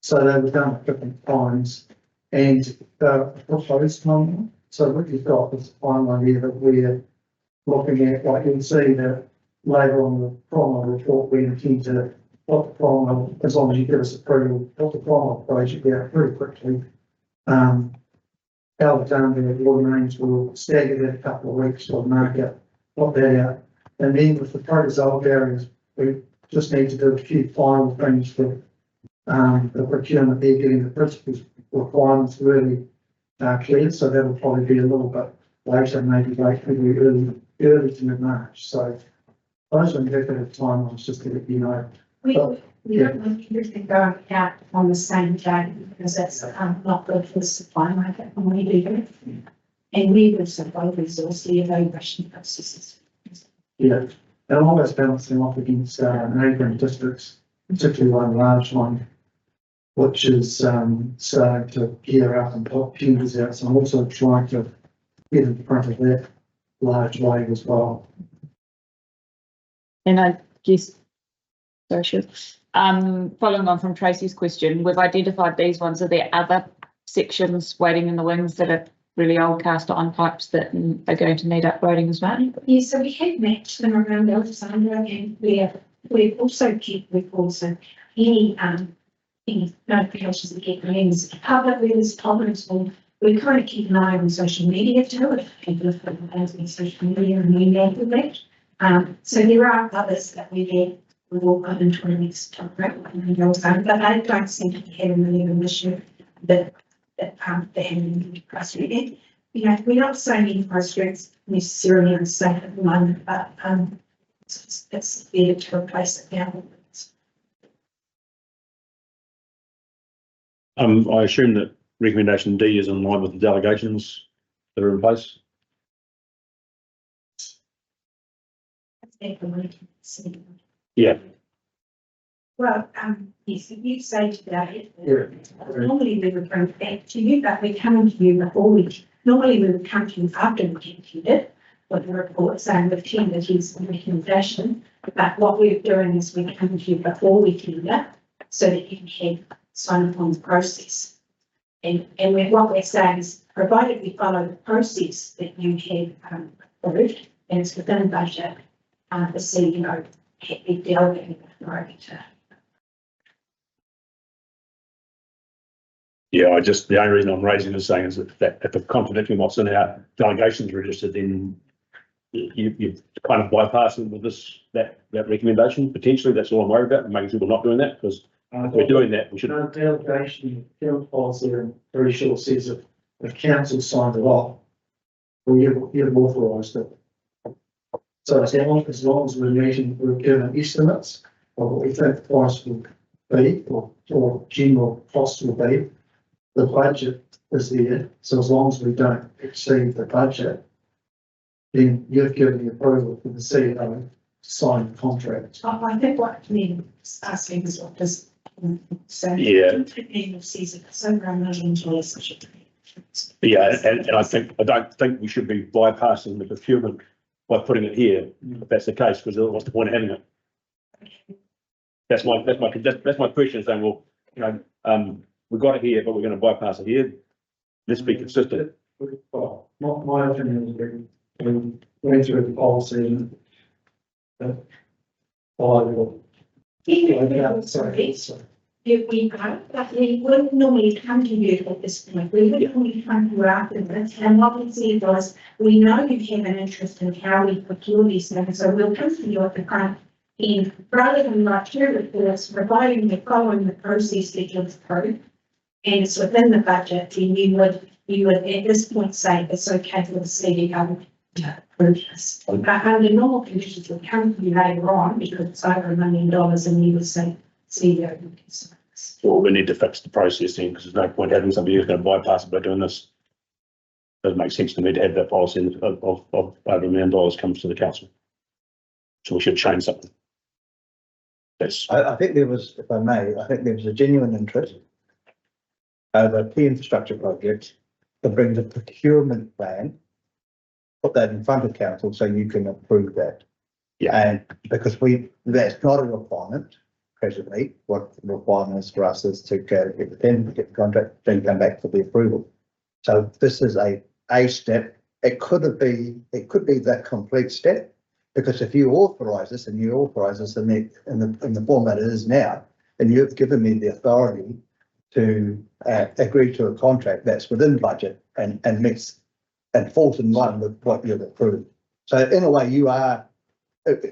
So they were done at different times and proposed timeline. So what you've got is a timeline here that we're looking at, like you'll see that later on the Cromwell report, we intend to put the Cromwell, as long as you give us approval, put the Cromwell project out very quickly. Alexandria water mains will stagger that a couple of weeks or market, put that out. And then with the protozoal areas, we just need to do a few final things for the procurement there, getting the principles requirements really clear. So that'll probably be a little bit later, maybe late February, early to mid-March. So those are indicative timelines, just to let you know. We don't want everything going out on the same day because that's not good for the supply market when we do that. And we also both resource the evaluation processes. Yeah, they're always balancing off against neighbouring districts, particularly one large one, which is starting to gear up and put tenders out. So I'm also trying to get in front of that large wave as well. And I guess, sorry, sure. Following on from Tracy's question, we've identified these ones. Are there other sections waiting in the wings that are really old cast iron pipes that are going to need upgrading as well? Yeah, so we have matched them around Alexandra, and we've also kept records of any notifications that get members of the public, whether it's comments, or we kind of keep an eye on social media too, if people have put things on social media and we know that. So there are others that we get, we will put into the next program, but I don't seem to be having the level of issue that they haven't been frustrated. You know, we're not so many frustrations necessarily in the state at the moment, but it's there to replace it now. I assume that recommendation D is in line with the delegations that are in place. Yeah. Well, yes, you say today, normally we would bring it back to you, but we're coming to you before normally we would come to you after we tendered it, with the report saying we've tendered his recommendation. But what we're doing is we're coming to you before we tender, so that you can have sign up on the process. And what we're saying is, provided we follow the process that you have approved, and it's within budget, the CEO can be delegated authority to. Yeah, the only reason I'm raising this saying is that if it's contradicting what's in our delegations register, then you kind of bypassing with that recommendation. Potentially, that's all I'm worried about, making sure we're not doing that, because if we're doing that, we should. No delegation, field policy, I'm very sure says if council signed it off, we have authorised it. So as long as we're meeting, we're given estimates of what we think the price will be, or general cost will be. The budget is there, so as long as we don't exceed the budget, then you've given the approval for the CEO to sign the contract. I think what Liam is asking is what does say. Yeah. Liam says it's over $1 million. Yeah, and I don't think we should be bypassing the procurement by putting it here, if that's the case, because what's the point of having it? That's my question, saying, well, you know, we've got it here, but we're going to bypass it here. Let's be consistent. Well, my opinion is we went through the policy and If we are, but we wouldn't normally come to you at this point. We would normally come to you after this. And what we see was, we know you have an interest in how we procure these things, so we'll come to you at the front end rather than write two reports, providing you're following the process that you've approved. And it's within the budget, then you would at this point say it's okay for the CEO to approve this. But under normal conditions, we'll come to you later on because it's over $1 million and you would say, CEO. Well, we need to fix the process then, because there's no point having somebody who's going to bypass it by doing this. Doesn't make sense to me to have that policy of over $1 million comes to the council. So we should change something. I think there was, if I may, a genuine interest over a key infrastructure project to bring the procurement plan, put that in front of council so you can approve that. Yeah. And because that's not a requirement presently, what the requirement is for us is to go get the contract, then come back for the approval. So this is a step. It could be that complete step, because if you authorise this and you authorise this in the format it is now, then you've given me the authority to agree to a contract that's within budget and meets and falls in line with what you've approved. So in a way you are,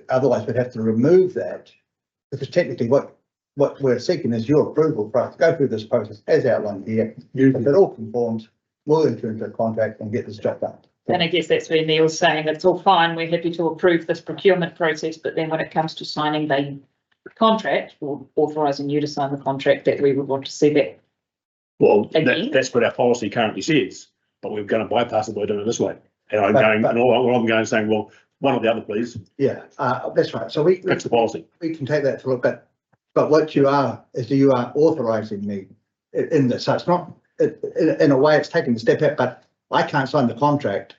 otherwise we'd have to remove that, because technically what we're seeking is your approval for us to go through this process as outlined here. If it all conforms, we'll enter into a contract and get this job done. And I guess that's where Neil's saying it's all fine, we're happy to approve this procurement process, but then when it comes to signing the contract or authorising you to sign the contract, that we would want to see that. Well, that's what our policy currently says, but we're going to bypass it by doing it this way. And I'm going saying, well, one or the other, please. Yeah, that's right. So Fix the policy. We can take that to look, but what you are is you are authorising me in this. So it's not, in a way, it's taking the step out, but I can't sign the contract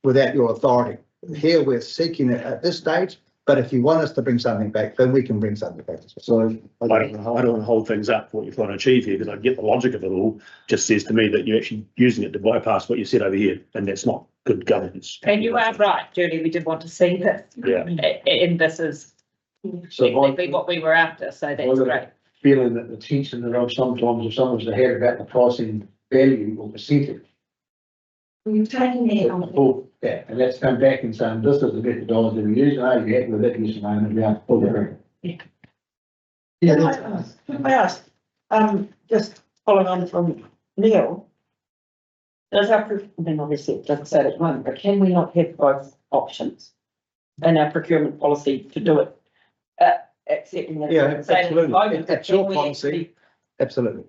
without your authority. Here we're seeking it at this stage, but if you want us to bring something back, then we can bring something back. So I don't want to hold things up for what you're trying to achieve here, because I get the logic of it all. Just says to me that you're actually using it to bypass what you said over here, and that's not good governance. And you are right, Julie, we did want to see this. Yeah. And this is exactly what we were after, so that's great. feeling that the tension that I've sometimes, if someone's ahead about the pricing value or percentage. We've taken that on. Pull that, and let's come back and say, this is the methodology we use, and are you happy with it, yes or no, and we are pull it. Yeah, that's. Can I ask, just following on from Neil. Does our, I mean, obviously it doesn't say it at the moment, but can we not have both options in our procurement policy to do it? Accepting that. Yeah, saying at the absolutely. moment, but It's your can we policy. actually- Absolutely.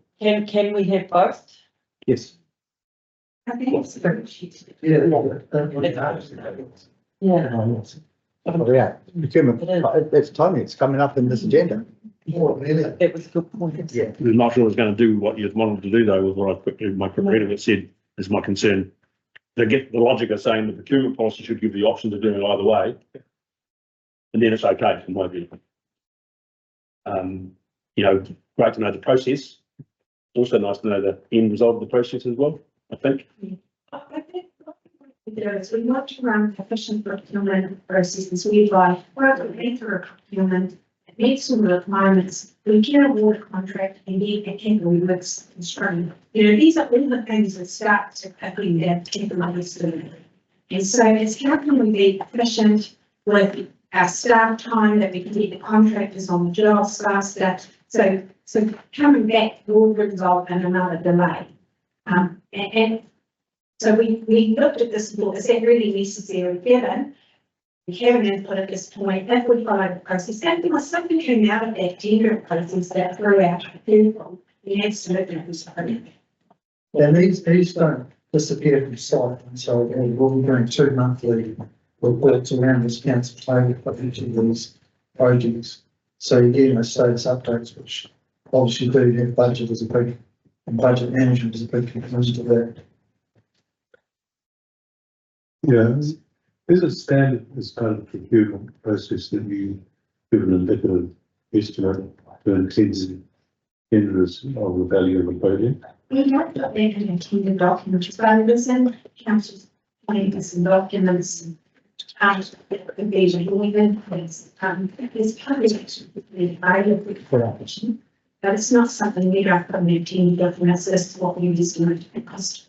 Can we have both? Yes. I think it's very cheap. Yeah. Oh, yeah, procurement, it's timely, it's coming up in this agenda. That was a good point. Yeah. I'm not sure it's going to do what you wanted to do though, was what I quickly, my quick reading it said, is my concern. To get the logic of saying the procurement policy should give the option to do it either way. And then it's okay, in my view. You know, great to know the process. Also nice to know the end result of the process as well, I think. I think what we do is we want to run efficient procurement processes whereby we're going through a procurement, it meets all the requirements, we get a water contract and then a capital works construction. You know, these are all the things that start to putting that capabilities to it. And so it's how can we be efficient with our staff time, that we can get the contractors on the job, staff. So coming back will result in another delay. And so we looked at this and thought, is that really necessary? Given we haven't input at this point, if we follow the process, and there was something came out of that tender process that threw out people, we absolutely was sorry. And these don't disappear from sight, and so we'll be doing 2 monthly reports around this council table for each of these projects. So again, I status updates, which obviously do have budget as a big, and budget management is a big component to that. Yeah, is it standard, this kind of procurement process that you give an indicative estimate to intensity tenders of the value of the project? We don't put that in a tender document, but it is in council's plans and documents. The vision, even there's public available for action, but it's not something we don't put in a tender document, so that's what we estimate the cost.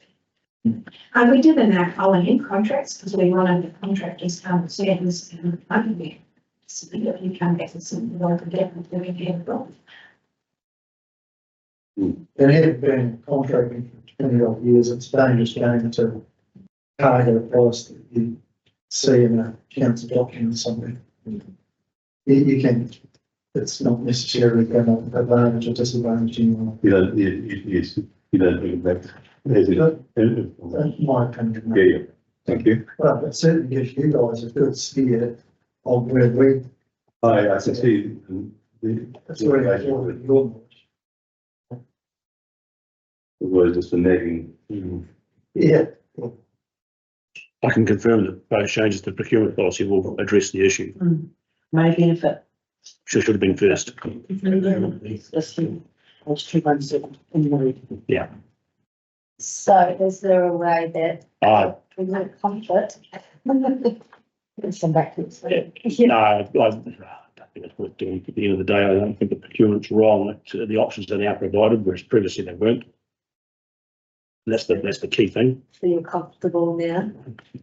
And we did in our following contracts, because we wanted the contractors to understand this and understand. So that you come back and something like that, we can have both. It had been contracting for 20 odd years, it's dangerous going to target a price that you see in a council document somewhere. You can, it's not necessarily going to advantage or disadvantage anyone. You don't, yes, you don't think that. That's my opinion. Yeah, thank you. Well, it certainly gives you guys a good steer of where we, I can see. that's where your knowledge. It was just a nagging. Yeah, I can confirm that those changes to procurement policy will address the issue. May benefit. Should have been first. This year, was 217. Yeah. So is there a way that we won't conflict? Let's come back to this. No, I don't think it's worth doing. At the end of the day, I don't think the procurement's wrong. The options are now provided, whereas previously they weren't. And that's the key thing. So you're comfortable now?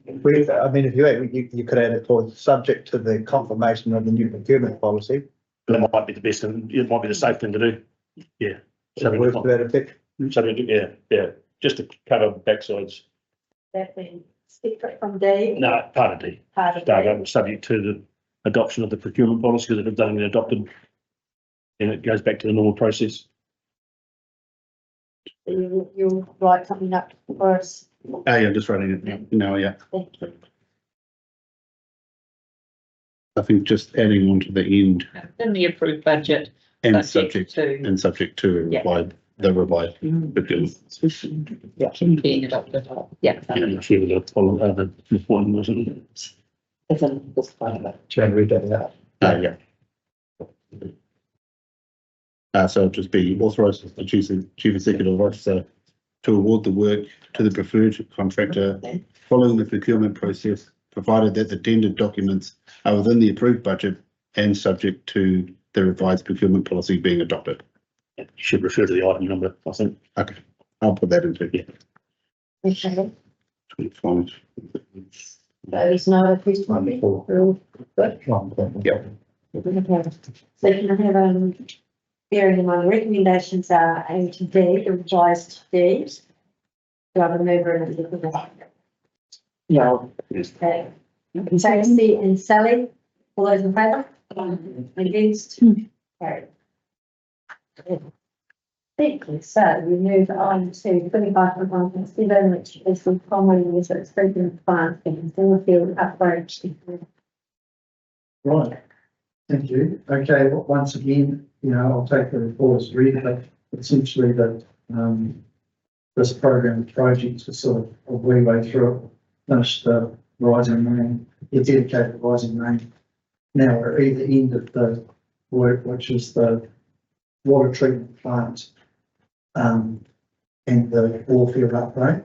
I mean, if you could add a clause, subject to the confirmation of the new procurement policy. That might be the best and it might be the safe thing to do. Yeah. That works to that effect. Yeah, just to cover backsides. That being separate from D? No, part of D. Part of That D. was subject to the adoption of the procurement policy, because if it's done and adopted, then it goes back to the normal process. You'll write something up for us. Oh, yeah, just writing it now, yeah. Thank you. I think just adding on to the end In the approved budget. and subject to Yeah. the revised procurement. Yeah. Being adopted. Yeah. And I'm sure the one wasn't it? Isn't this part of it? Shall I read that out? Yeah. So it'll just be authorised as the chief executive officer to award the work to the preferred contractor following the procurement process, provided that the tendered documents are within the approved budget and subject to the revised procurement policy being adopted. You should refer to the item number, I think. Okay, I'll put that into it. Okay, 25. those no other questions? Yep. Okay, so can I have, bearing in mind the recommendations are A to D, the revised D. Do I have a mover and a seconder? No. Okay. Tracy and Sally, all those in favour? Against? Carried. Thank you. So we move on to 25.1.7, which is the common user experience plan and field upgrade. Right, thank you. Okay, well, once again, I'll take the report as read, but essentially that, this program of projects was sort of a wee way through it, finished the rising main, the dedicated rising main. Now we're at either end of the work, which is the water treatment plant, and the ball field upgrade.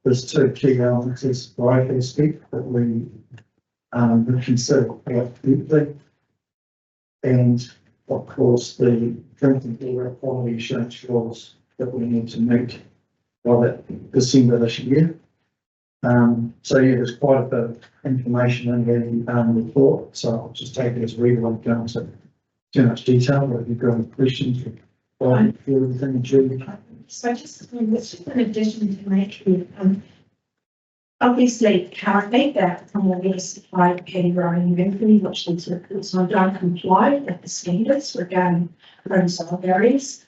There's two key elements, is growth aspect that we consider quite deeply. And of course, the drinking water quality assurance laws that we need to meet by that December this year. So yeah, there's quite a bit of information in the report, so I'll just take it as read, I won't go into too much detail, but if you've got any questions, everything, Julie. So just, in addition to making, obviously currently that water supply category inventory, which is also don't comply with the standards regarding roadside areas.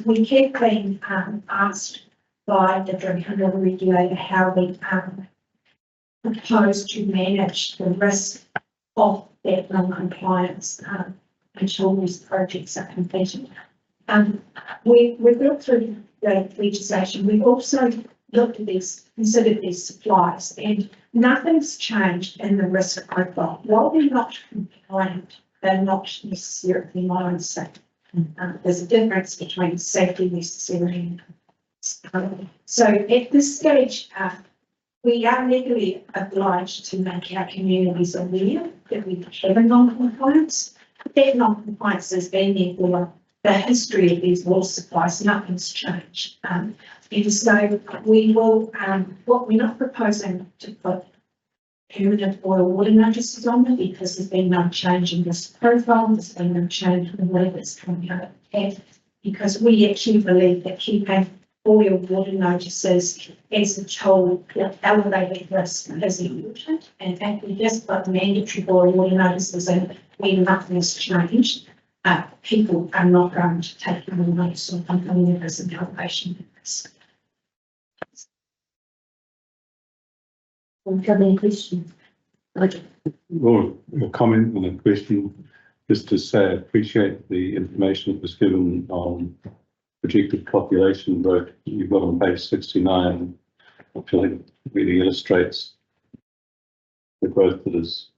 We keep being asked by the drinking water regulator how we propose to manage the risk of that non-compliance until these projects are completed. We've looked through the legislation. We've also looked at these, considered these supplies, and nothing's changed in the risk profile. While they're not compliant, they're not necessarily not unsafe. There's a difference between safety necessary and so at this stage, we are legally obliged to make our communities aware that we have a non-compliance. That non-compliance has been there for the history of these water supplies, nothing's changed. And so we will, what we're not proposing to put permanent oil water notices on them because there's been no change in this profile, there's been no change in the way that's coming out of that, because we actually believe that keeping oil water notices as a tool of elevated risk is important. In fact, we just put mandatory oil water notices in where nothing has changed. People are not going to take them on notice or something that is an elevation risk. Got any questions? Or a comment and a question, just to say, I appreciate the information that was given on projected population growth you've got on page 69, which I think really illustrates the growth that has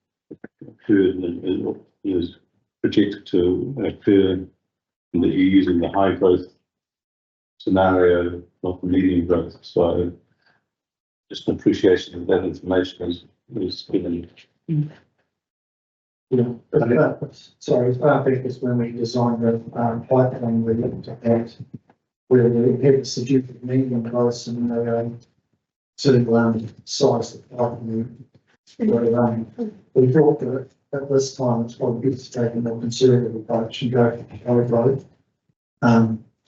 occurred and is projected to occur, and that you're using the high growth scenario, not the medium growth. So just an appreciation of that information is given. Sorry, as far back as when we designed the pipeline, we looked at that, where we had the suggested medium growth scenario to size the pipeline. We thought that at this time it's probably good to take a more conservative approach and go for high growth,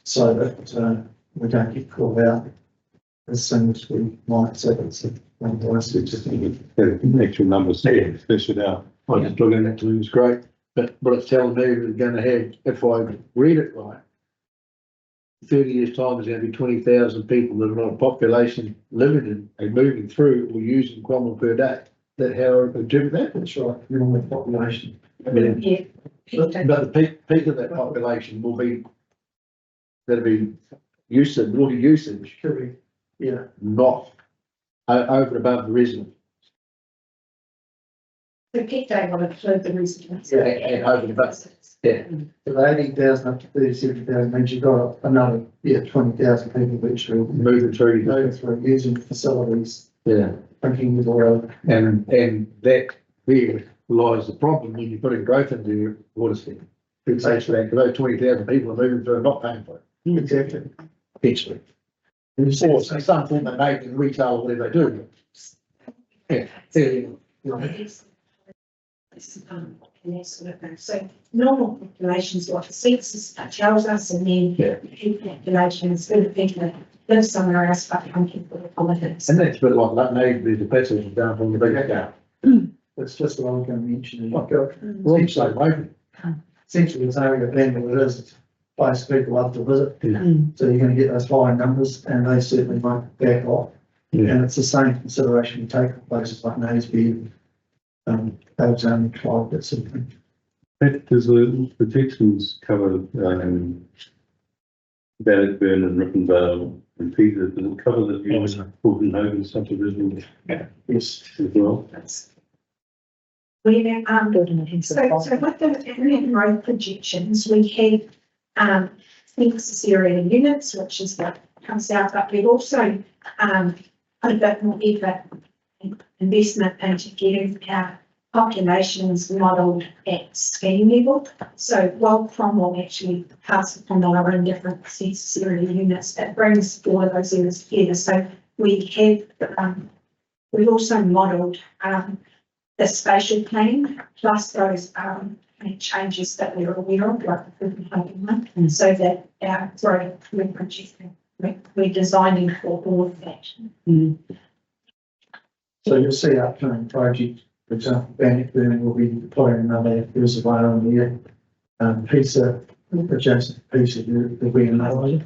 so that we don't get caught out as soon as we might. So it's one place to just Actual numbers, flesh it out. I just looking at it, it's great, but what it's telling me is going to have, if I read it right, 30 years time, there's going to be 20,000 people that are on a population living in and moving through or using Cromwell per day. That how I interpret that? That's right, minimum population. I mean, Yeah. but the peak of that population will be, that'll be usage, water usage, Correct. Yeah. not over and above the resident. The peak day will include the residents. Yeah, and over the bus. Yeah. So the 18,000 up to 37,000 means you've got another, 20,000 people which are Moving through. moving through using facilities, Yeah. drinking with oil. And that there lies the problem when you put in growth into your water scheme. It's actually, because those 20,000 people are moving through and not paying for it. Exactly. Eventually. Or some form of making retail or whatever they do. Yeah, fairly, And that sort of thing. So normal populations, what the census tells us, and then people populations, who the people that live somewhere else, but come people with holidays. and that's a bit like that, maybe the better down from the bigger down. That's just what I'm going to mention. Like, we're all the same way. Essentially, it's only a plan that it is, it's place people up to visit. So you're going to get those high numbers and they certainly won't back off. And it's the same consideration you take for places like Naseby, Alexander, Clyde, that sort of thing. Does the projections cover, Bannockburn and Rippenvale and Peter, does it cover the views of Fulton Hogan subdivision? Yes. As well? We so with the area growth projections, we have census area units, which is what comes out, but we've also put a bit more effort and investment into getting our populations modelled at scheme level. So while Cromwell actually parts of Cromwell are in different census area units, it brings all of those areas together. So we have we've also modelled the spatial planning plus those changes that we're aware of, like the one, and so that our growth we're projecting, we're designing for all of that. So you'll see upcoming project, for example, Bannockburn will be deploying another reservoir on the Pisa, adjacent Pisa, there'll be another.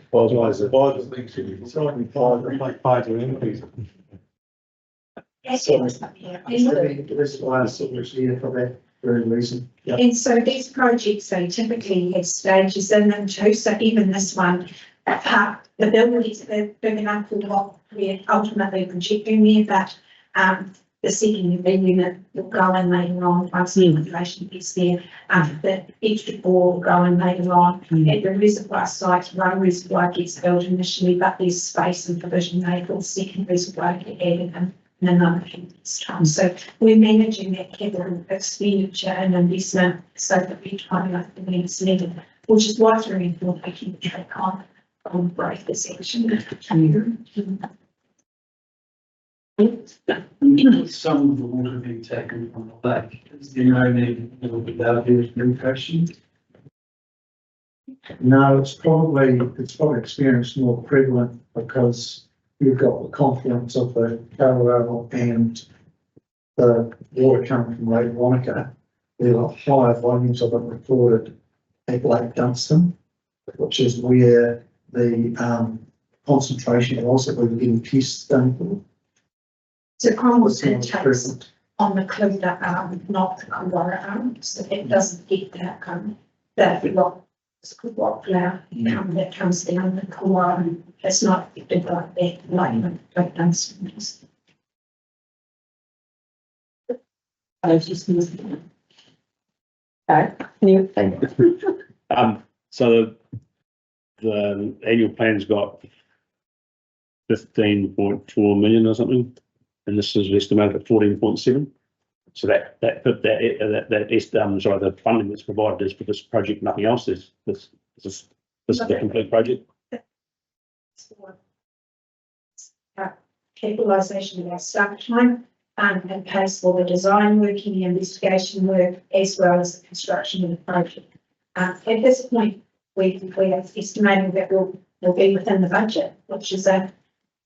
The reservoir is here for that very reason. Yeah. And so these projects, they typically have stages in them too, so even this one, the buildings are big enough for what we're ultimately projecting there, but the second unit will go in later on once the population gets there. The extra bore will go in later on. At the reservoir site, one reservoir gets built initially, but there's space and provision made for the second reservoir to get added in another few years' time. So we're managing that capital expenditure and investment so that we try to make the needs needed, which is why it's very important to keep track on growth this action. Some of the water being taken from the lake, is there no need without irrigation? No, it's probably experienced more prevalent because you've got the confluence of the Colorado and the water coming from Lake Wanaka. There are higher volumes of it recorded at Lake Dunstan, which is where the concentration was that we were getting tests done for. So Cromwell's takes on the Clutha arm, not the Kawara arm, so it doesn't get that rock flower that comes down the Kawara. It's not affected like that, like Dunstan is. I was just listening. Okay, So the annual plan's got 15.4 million or something, and this is estimated at 14.7. So the funding that's provided is for this project, nothing else. This is the complete project. Capitalisation of our staff time and pays for the design work and the investigation work as well as the construction of the project. At this point, we are estimating that we'll be within the budget, which is a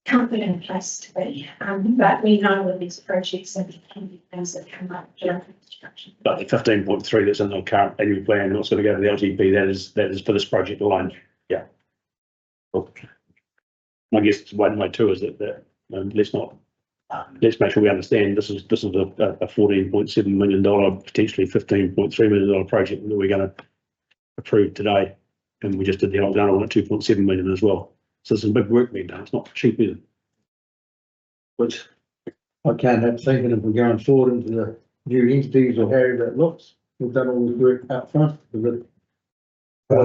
confident place to be. But we know with these projects that there can be things that come up during construction. But the 15.3 that's in the current annual plan, what's going to go to the LTP, that is for this project alone. Yeah. Well, my guess is 1.2 is that let's make sure we understand this is a $14.7 million, potentially $15.3 million project that we're going to approve today. And we just did the Alexander one at 2.7 million as well. So there's some big work being done. It's not cheap either. Which I can't help thinking if we're going forward into the new entities or however that looks, we've done all this work up front. Well,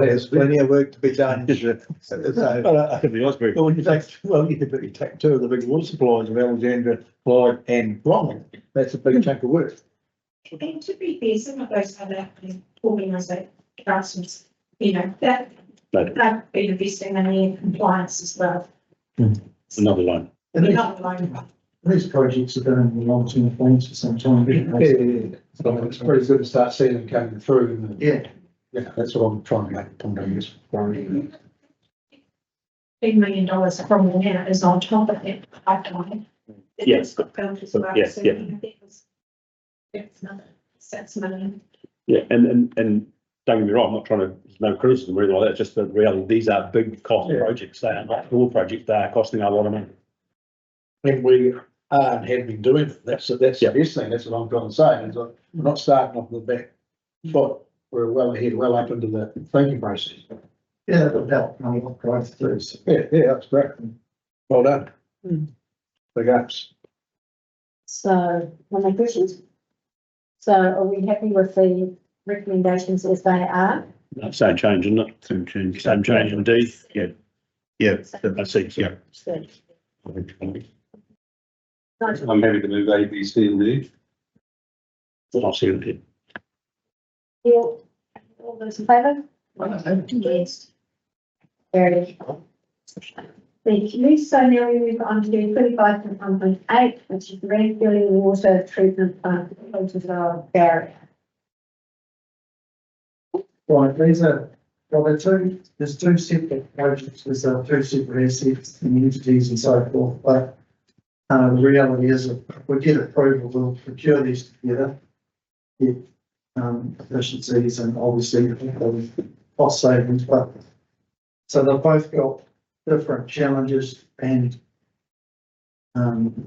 there's plenty of work to be done. Could be Osprey. Well, you could take two of the big water supplies of Alexandra, Clyde and Cromwell. That's a big chunk of work. And to be fair, some of those other organisations, councils, you know, that, No. that be investing in their compliance as well. Another line. And these, Not alone. these projects have been in the long-term plans for some time. So it's pretty good to start seeing them coming through. Yeah. Yeah, that's what I'm trying to make the point on this. $10 million from the now is on top of that pipeline. Yes. Got built as well. Yes, So, yeah. you know, that's another 6 million. Yeah, and don't get me wrong, I'm not trying to, there's no criticism or anything like that, just the reality, these are big cost Yeah. projects, they are not small projects, they are costing a lot of money. And we are and have been doing it. That's Yeah. the best thing. That's what I'm trying to say. Is that we're not starting off with the back foot. We're well ahead, well up into the thinking process. Yeah, it'll help, I mean, growth too. So, Yeah, that's great. Well done. Big ups. So, any questions? So are we happy with the recommendations as they are? No, same change, isn't it? Same change indeed, yeah. Yeah, I see, yeah. I'm happy to move A, B, C, and D. I'll see it. Yeah. All those in favour? Yes. Very. Thank you. So now we move on to 25.1.8, which is landfilling water treatment plant, which is our barrier. right, these are, well, there's two separate projects, there's two separate assets and entities and so forth, but the reality is if we get approval, we'll procure these together. Get efficiencies and obviously cost savings, but so they've both got different challenges and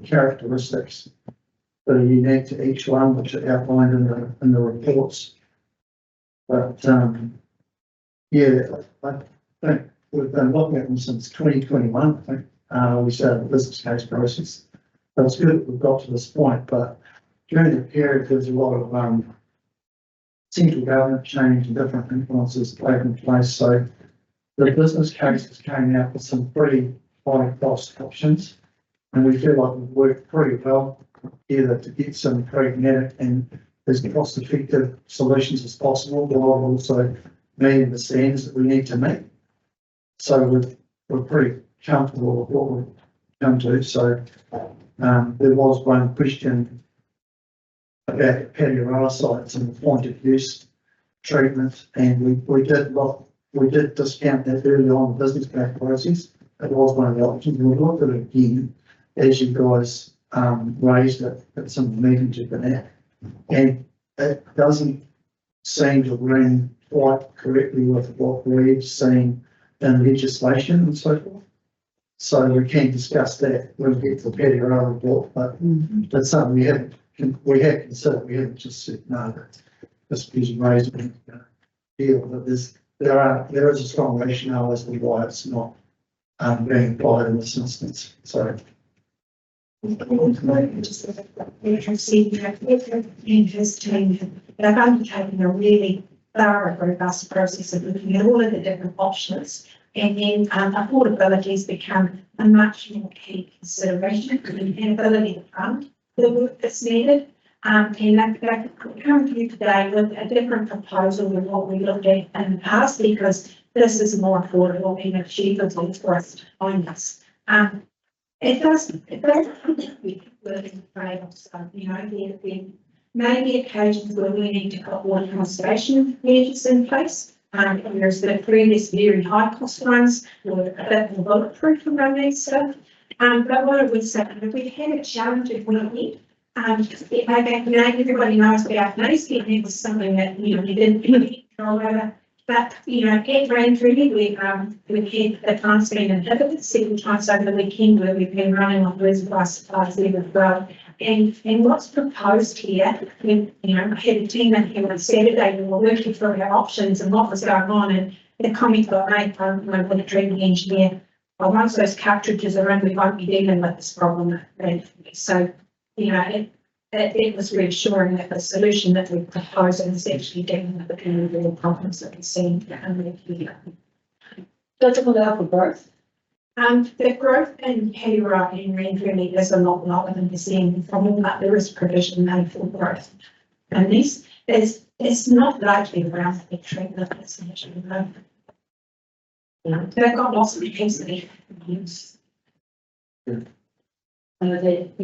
characteristics that are unique to each one, which are outlined in the reports. But yeah, I think we've been looking at them since 2021. I think we started the business case process. So it's good that we've got to this point, but during the period, there's a lot of central government change and different influences taking place. So the business cases came out with some pretty high cost options. And we feel like we've worked pretty well together to get some pragmatic and as cost effective solutions as possible, while also meeting the standards that we need to meet. So we're pretty comfortable with what we've come to. So there was one question about patio sites and the point of use treatment, and we did discount that early on in the business case process. It was one of the options. We looked at it again as you guys raised it at some of the meetings you've been at, and it doesn't seem to ring quite correctly with what we've seen in legislation and so forth. So we can discuss that when we get to the patio report, but that's something we have considered. We haven't just said no, just because you raised it, feel that there is a strong rationale as to why it's not being applied in this instance. So. We have seen that they've undertaken a really thorough, robust process of looking at all of the different options. And then affordability has become a much more key consideration, and ability to fund the work that's needed. And they've come to you today with a different proposal than what we looked at in the past, because this is more affordable and achievable for us to find this. It doesn't work in trade-offs, so, you know, there may be occasions where we need to put water conservation measures in place. Whereas the previous very high cost ones were a bit more bulletproof around that stuff. But what I would say, if we've had a challenge if we need, everybody knows about NACE, and it was something that, you know, we didn't control over. But, you know, at Raintree, we've had the plants being inhibited several times over the weekend, where we've been running on reservoir supplies there as well. And what's proposed here, you know, I had a team in here on Saturday, we were working through our options and what was going on, and the comment got made from my water treatment engineer, well, once those cartridges are in, we won't be dealing with this problem. So, you know, it was reassuring that the solution that we're proposing is actually dealing with the community problems that we're seeing in the Does it allow for growth? The growth in Hera and Raintree is a lot lower than we're seeing from all, but there is provision made for growth. And this is it's not likely around the treatment, it's actually low. They've got lots of capacity. So if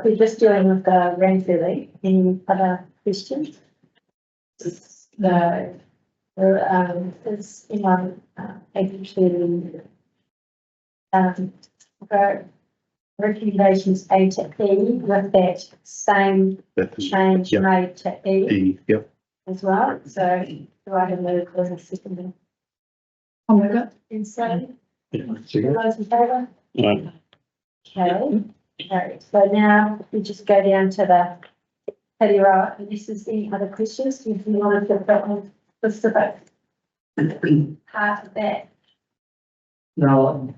we're just dealing with the Ranfurly, any other questions? The, is anyone able to, the recommendations A to E with that same change Yep. made to E Yep. as well? So do I have a move as a second? I'll move it. And so, Yeah. all those in favour? Right. Okay, okay, so now we just go down to the Hariara, and this is any other questions, if you want to put that on specific part of that. No,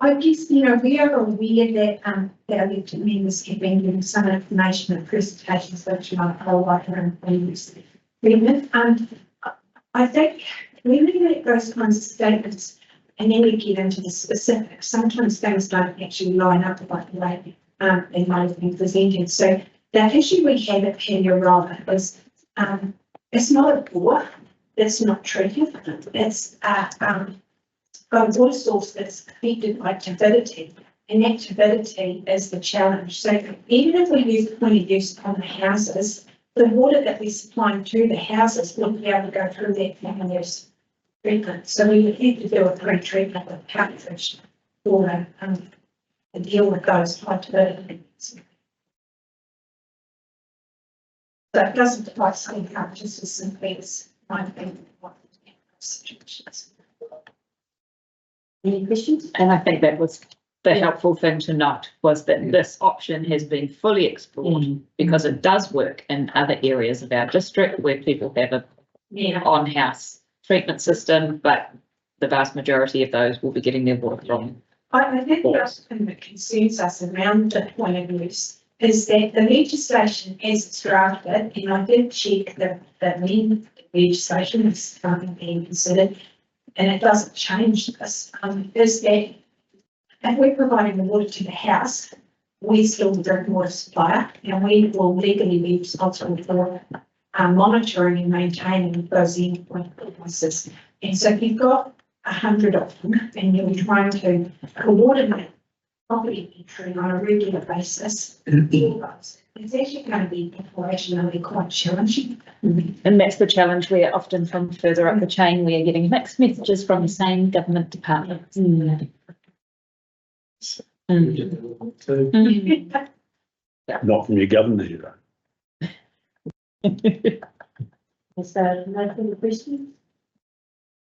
I guess, you know, we are aware that, that elected members have been given some information and presentations which might highlight and use. I think when we make those kinds of statements and then we get into the specifics, sometimes things don't actually line up like the way, they might have been presented. So that issue we have at Hariara is, it's not a bore, it's not treated, it's, got a water source that's affected by turbidity, and that turbidity is the challenge. So even if we use point of use on the houses, the water that we supply to the houses wouldn't be able to go through that point of use treatment. So we would have to do a pre-treatment with cartridge water to deal with those high turbidity. So it doesn't apply to cartridges as simply as I think what situations. Any questions? And I think that was the helpful thing to note, was that this option has been fully explored because it does work in other areas of our district where people have a on-house treatment system, but the vast majority of those will be getting their water from. I think the other thing that concerns us around the point of use is that the legislation as it's drafted, and I did check the main legislation is being considered, and it doesn't change this, is that if we're providing the water to the house, we still the drinking water supplier, and we will legally be responsible for monitoring and maintaining those endpoint devices. And so if you've got 100 of them and you're trying to coordinate property entry on a regular basis, it's actually going to be operationally quite challenging. And that's the challenge where often from further up the chain, we are getting mixed messages from the same government departments. Not from your governor, you know. So no further questions?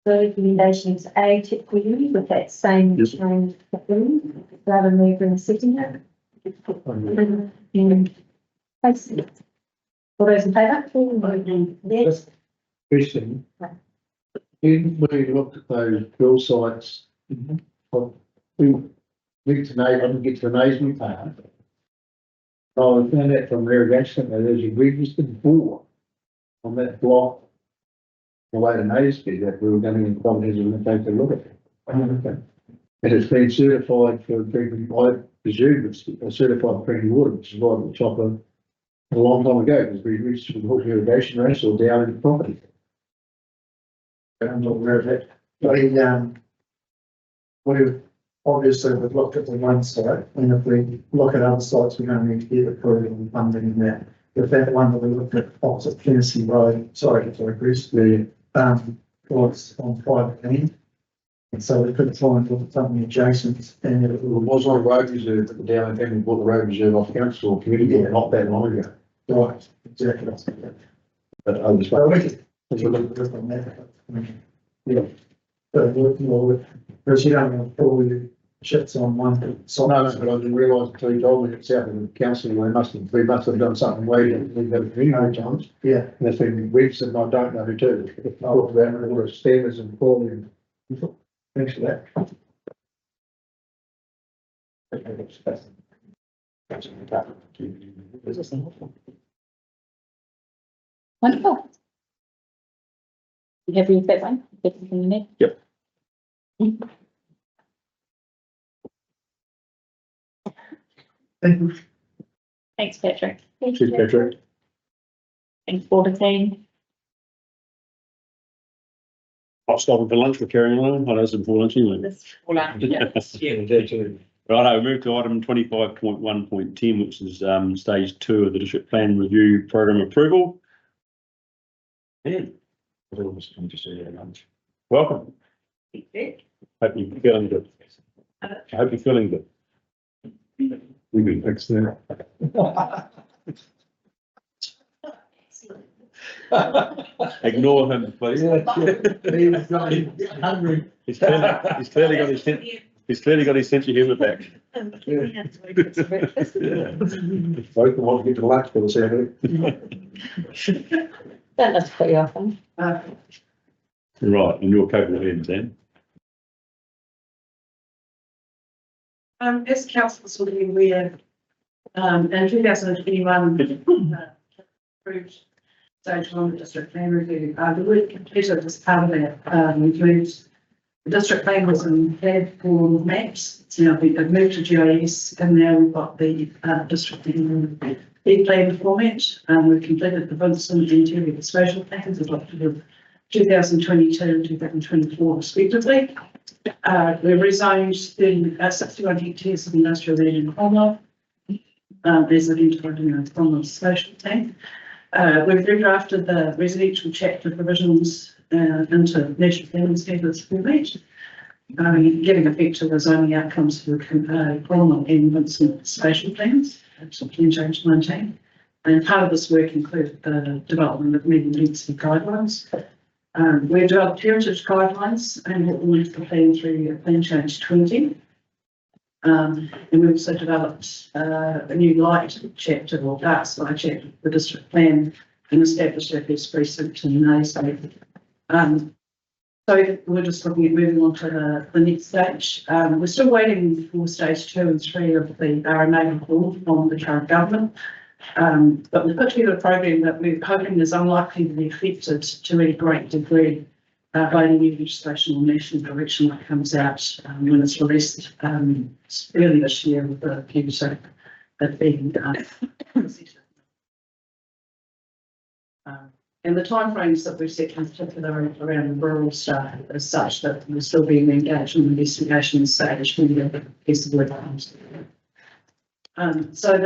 The recommendations A to E with that same Yes. change. Rather move in the second. And place. All those in favour? Yes. Question. When we looked at those drill sites, we went to I didn't get to the amazement part. I found out from irrigation that there's a registered bore on that block. The way to Naisby that we were going to probably take a look at it. And it's been certified for drinking, I presume it's a certified drinking water, which is right at the top of a long time ago, because we reached the Hook irrigation race or down in the property. I'm not aware of that. We've obviously we've looked at the one site, and if we look at other sites, we don't need to get approval and funding in that. If that one that we looked at opposite Tennessee Road, sorry, Chris, was on private land. And so we could try and look at something adjacent, and if it Was on a road reserve, but the down family bought the road reserve off council or community not that long ago. right, exactly. But I was. Well, we could look at this on that. Yeah. But because you don't want all your shits on one site. No, but I didn't realise until you told me it's out of the council, we must have done something way that we've got a community challenge. Yeah. And that's been registered, and I don't know who to. If I look around and all the standards and quality. Thanks for that. Wonderful. You happy with that one? Everything you need? Yep. Thank you. Thanks, Patrick. Cheers, Patrick. Thanks, 14. Not stopping for lunch, we're carrying on. I know it's before lunch anyway. This all out. Yeah, that's it. Right, I move to item 25.1.10, which is stage 2 of the district plan review program approval. And welcome. Hope you're feeling good. I hope you're feeling good. We can fix that. Ignore him, please. Hungry. He's clearly got his sense of humour back. Both of them want to get to lunch for the Saturday. That does put you off, huh? Right, and you're capable of it, Dan. As council will be aware, in 2021, approved stage 1 of the district plan review. The work completed as part of that includes the district plan was in CAD for maps. It's now been moved to GIS, and now we've got the district plan format. We've completed the Vincent interior spatial plans adopted of 2022 and 2024 respectively. We rezoned the 61 hectares of industrial land in Cromwell. There's identified in the Cromwell spatial plan. We've redrafted the residential chapter provisions into national planning standards format, giving effect to the zoning outcomes for Cromwell and Vincent spatial plans, so plan change 19. And part of this work included the development of medium density guidelines. We've developed heritage guidelines and we'll the plan through plan change 20. And we also developed a new light chapter or dark sky chapter for the district plan and established our first precinct in Naysville. So we're just looking at moving on to the next stage. We're still waiting for stage 2 and 3 of the RMA report from the current government. But we've put together a program that we're hoping is unlikely to be affected to any great degree by any new legislation or national direction that comes out when it's released early this year with the view to it being and the timeframes that we've set in particular around the rural stuff is such that we're still being engaged in the investigation stage when the piece of work comes. So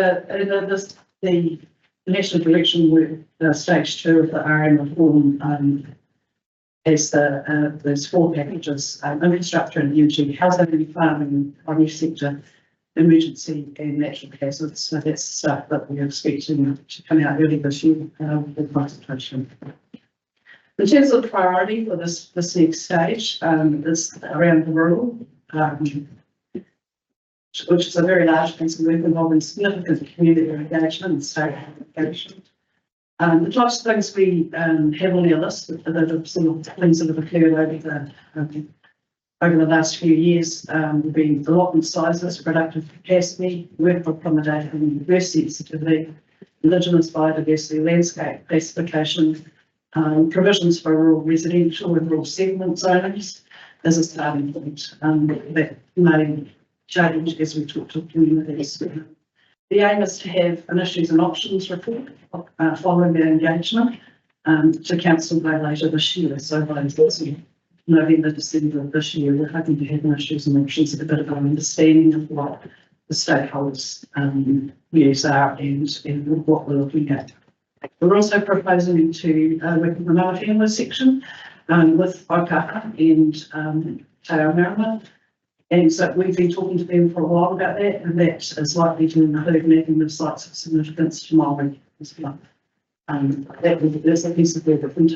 the national direction with stage 2 of the RM reform as there's 4 packages: infrastructure and energy, housing, farming, primary sector, emergency and natural hazards. So that's the stuff that we're expecting to come out early this year with consultation. In terms of priority for this next stage, is around the rural, which is a very large piece of work involving significant community engagement and state engagement. The types of things we have on our list that are sort of things that have occurred over the last few years have been allotment sizes, productive capacity, work accommodation, diversity sensitivity, Indigenous biodiversity, landscape classification, provisions for rural residential and rural segment zonings as a starting point. That may change as we talk to communities. The aim is to have an issues and options report following their engagement to council by later this year. So by November, December of this year, we're hoping to have an issues and options, a bit of an understanding of what the stakeholders' views are and what we're looking at. We're also proposing to work in the Mount Family section with Waikaha and Te Ao Marama. And so we've been talking to them for a while about that, and that is likely to include mapping the sites of significance to Māori as well. There's a piece of work that can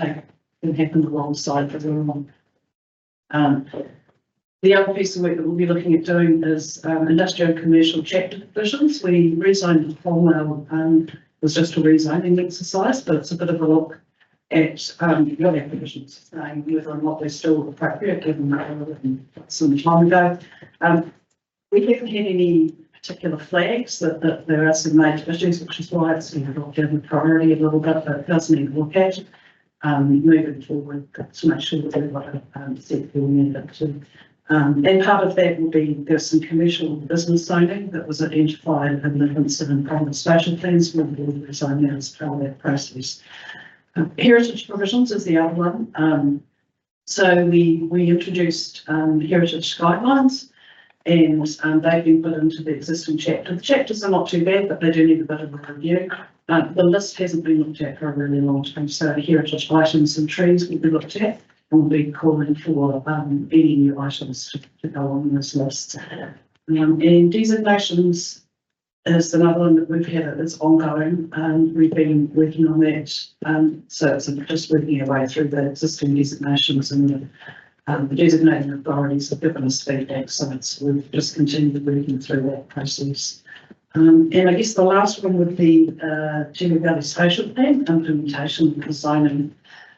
happen alongside the rural. The other piece of work that we'll be looking at doing is industrial and commercial chapter divisions. We rezoned Cromwell, was just a rezoning exercise, but it's a bit of a look at the other provisions, whether or not they're still appropriate given that some time ago. We haven't had any particular flags that there are some major issues, which is why it's dropped down the priority a little bit, but it does need to look at moving forward to make sure that we've got a set format to And part of that will be, there's some commercial business zoning that was identified in the incident on the spatial plans, we'll be rezoning as part of that process. Heritage provisions is the other one. So we introduced heritage guidelines, and they've been put into the existing chapter. The chapters are not too bad, but they do need a bit of a review. The list hasn't been looked at for a really long time, so heritage items and trees will be looked at, and we'll be calling for any new items to go on this list. And designations is another one that we've had, it's ongoing, we've been working on that. So it's just working our way through the existing designations, and the designating authorities have given us feedback, so we've just continued working through that process. And I guess the last one would be Jimmy Valley Spatial Plan implementation of the zoning,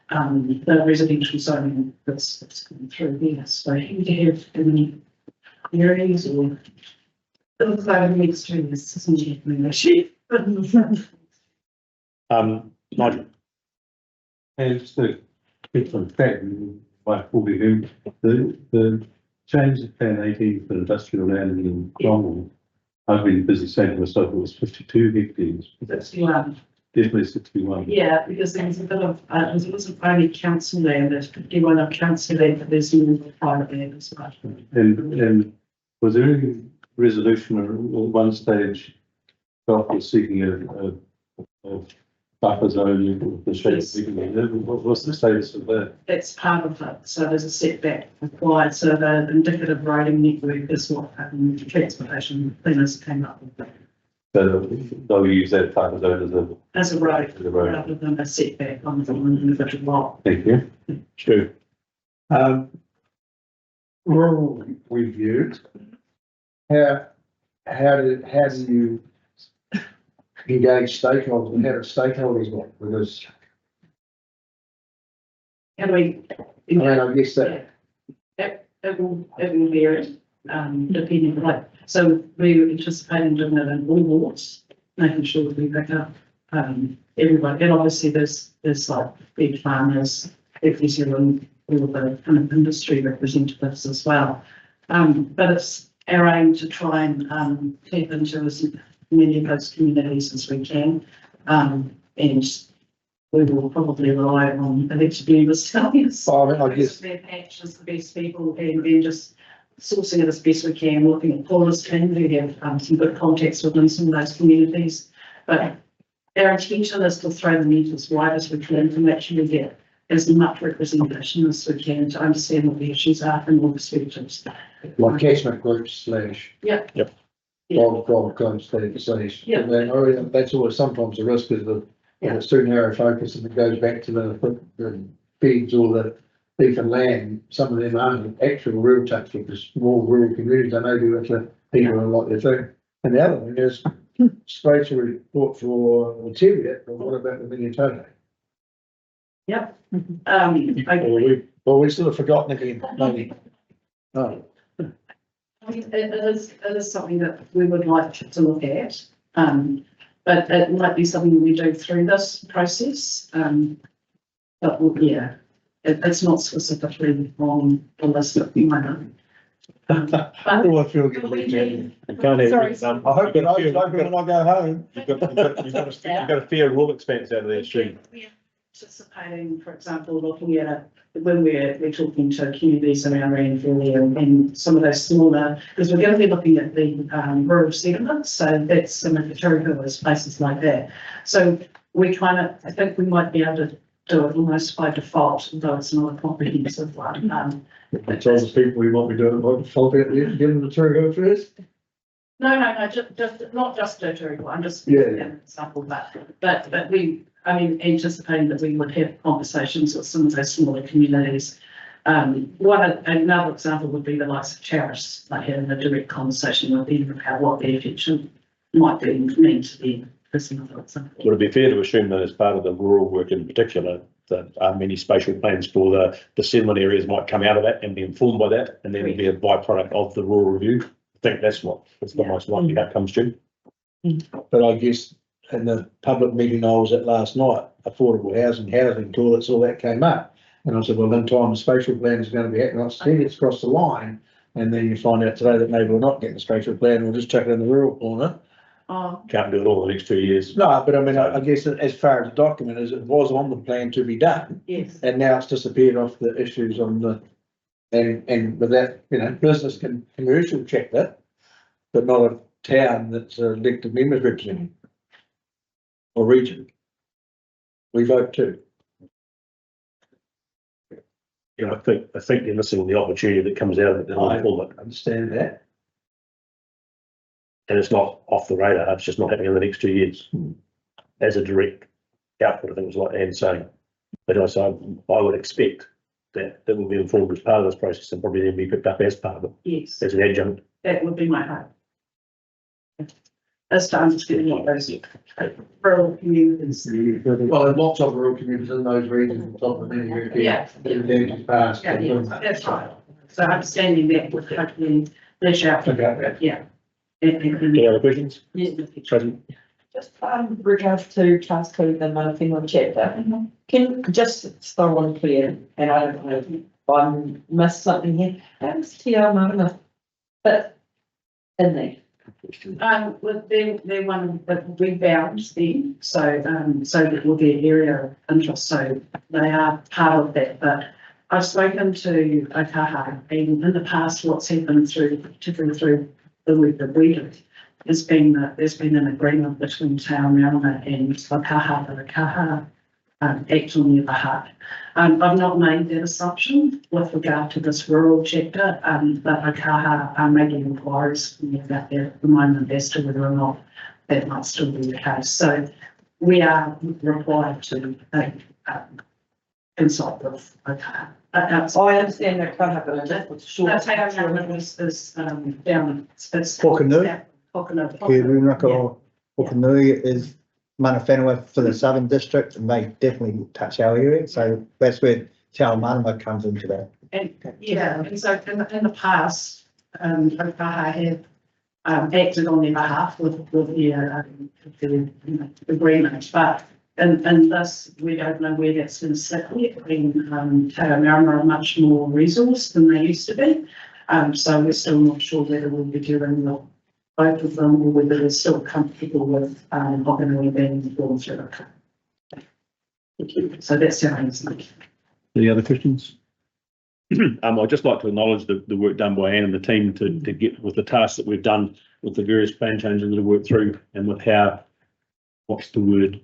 the residential zoning that's coming through there. So do you have any queries or? It looks like it needs to be assistant sheet. Nigel. And just a quick one, fact, like will be heard, the change of plan 18 for industrial land in Cromwell. I've been busy saying to myself it was 52 hectares. 61. Definitely 61. Yeah, because there was a bit of, it wasn't only council land, there's 51 of council land, but there's more private land as well. And was there any resolution or at one stage after seeking a buffer zone with the Yes. shape? What's the status of that? That's part of it, so there's a setback required, so the indicative roading network is what transportation planners came up with. So they'll use that buffer zone As a road, as a road. rather than a setback on the individual lot. Thank you. Stu. Rural reviewed. How do you engage stakeholders, and how do stakeholders work? Because, How do we? I mean, I guess that, It will vary, depending, like, so we're anticipating doing it in all wards, making sure that we pick up, everybody, and obviously there's like big farmers, every Zealand, all of the kind of industry representatives as well. But it's our aim to try and, tap into as many of those communities as we can. And we will probably rely on elected members telling us. I guess, Their patch is the best people, and then just sourcing it as best we can, looking at Paula's team, who have some good contacts within some of those communities. But our intention is to throw the net as wide as we can to make sure we get as much representation as we can to understand what the issues are from all perspectives. like catchment groups / Yeah. Yep. Golf clubs, Yeah. and that's always sometimes a risk is that if it's too narrow focus and it goes back to the feeds or the beef and lamb, some of them aren't actual real touch with the small rural communities, they may be with the people who like their thing. And the other thing is, spatial report for Ontario, but what about the Minnetonka? Yep. Well, we still have forgotten again, maybe. Oh. I mean, it is something that we would like to look at, but it might be something we do through this process. But yeah, it's not specifically on the list that we might have. Oh, I feel good. Sorry. I hope it opens open when I go home. You've got a fair rule expense out of there, Stu. We're anticipating, for example, looking at it when we're talking to communities around Ranfurly and some of those smaller, because we're going to be looking at the rural settlements, so that's some of the Turihua, places like that. So we I think we might be able to do it almost by default, though it's not a comprehensive one. I told the people we might be doing it by default, give them the Turihua first. No, just not just Turihua, I'm just Yeah. an example, but we, I mean, anticipating that we would have conversations with some of those smaller communities. Another example would be the likes of Charis, like having a direct conversation with them about what their future might be mean to them. That's another example. Would it be fair to assume that as part of the rural work in particular, that many spatial plans for the settlement areas might come out of that and be informed by that, and then it'll be a byproduct of the rural review? I think that's the most likely outcome, Stu. But I guess in the public meeting I was at last night, affordable housing toilets, all that came up. And I said, well, in time, the spatial plan is going to be happening. I said, it's across the line, And then you find out today that maybe we're not getting a spatial plan, we'll just chuck it in the rural corner. Oh, Can't do it all the next 2 years. No, but I mean, I guess as far as the document is, it was on the plan to be done. yes. And now it's disappeared off the issues on the, and with that, you know, business can, commercial check that, but not a town that's elected members representing. Or region. We vote too. Yeah, I think you're missing the opportunity that comes out of it. I All that. understand that. And it's not off the radar, it's just not happening in the next 2 years. As a direct output, I think it was like Anne saying. But also, I would expect that will be informed as part of this process and probably then be picked up as part of it, Yes, as an adjunct. that would be my hope. As to understanding what those rural communities. Well, there's lots of rural communities in those regions on top of many. Yeah. Past. Yeah, yeah, that's right. So understanding that would hopefully flesh out, Okay. yeah. Any other questions? Yeah. Tracy? Just, regards to Task 2, the Manawhenua chapter, can just so I'm clear, and I don't know if I missed something here, how's Te Ao Marama fit in there? With them, they're one of the rebounds then, so, so that will be an area of interest, so they are part of that, but I've spoken to Okaha, and in the past, what's happened through, particularly through the work that we did, has been that there's been an agreement between Te Ao Marama and Okaha, that Okaha act on their behalf. I've not made that assumption with regard to this rural chapter, but Okaha are making inquiries about that at the moment as to whether or not that might still be the case. So we are required to consult with Okaha. I understand that kind of, but that was short. Te Ao Marama is down, it's. Whakanui? Whakanui. Kia runaka o Whakanui is mana whenua for the southern district, and they definitely touch our area, so that's where Te Ao Marama comes into that. And, yeah, and so in the past, Okaha have acted on their behalf with the agreement, but in this, we don't know where that's going to sit yet. Te Ao Marama are much more resourced than they used to be, so we're still not sure whether we'll be doing the both of them, or whether they're still comfortable with Whakanui being formed through it. So that's our answer. Any other questions? I'd just like to acknowledge the work done by Anne and the team to get with the tasks that we've done with the various plan changes that have worked through, and with how, what's the word,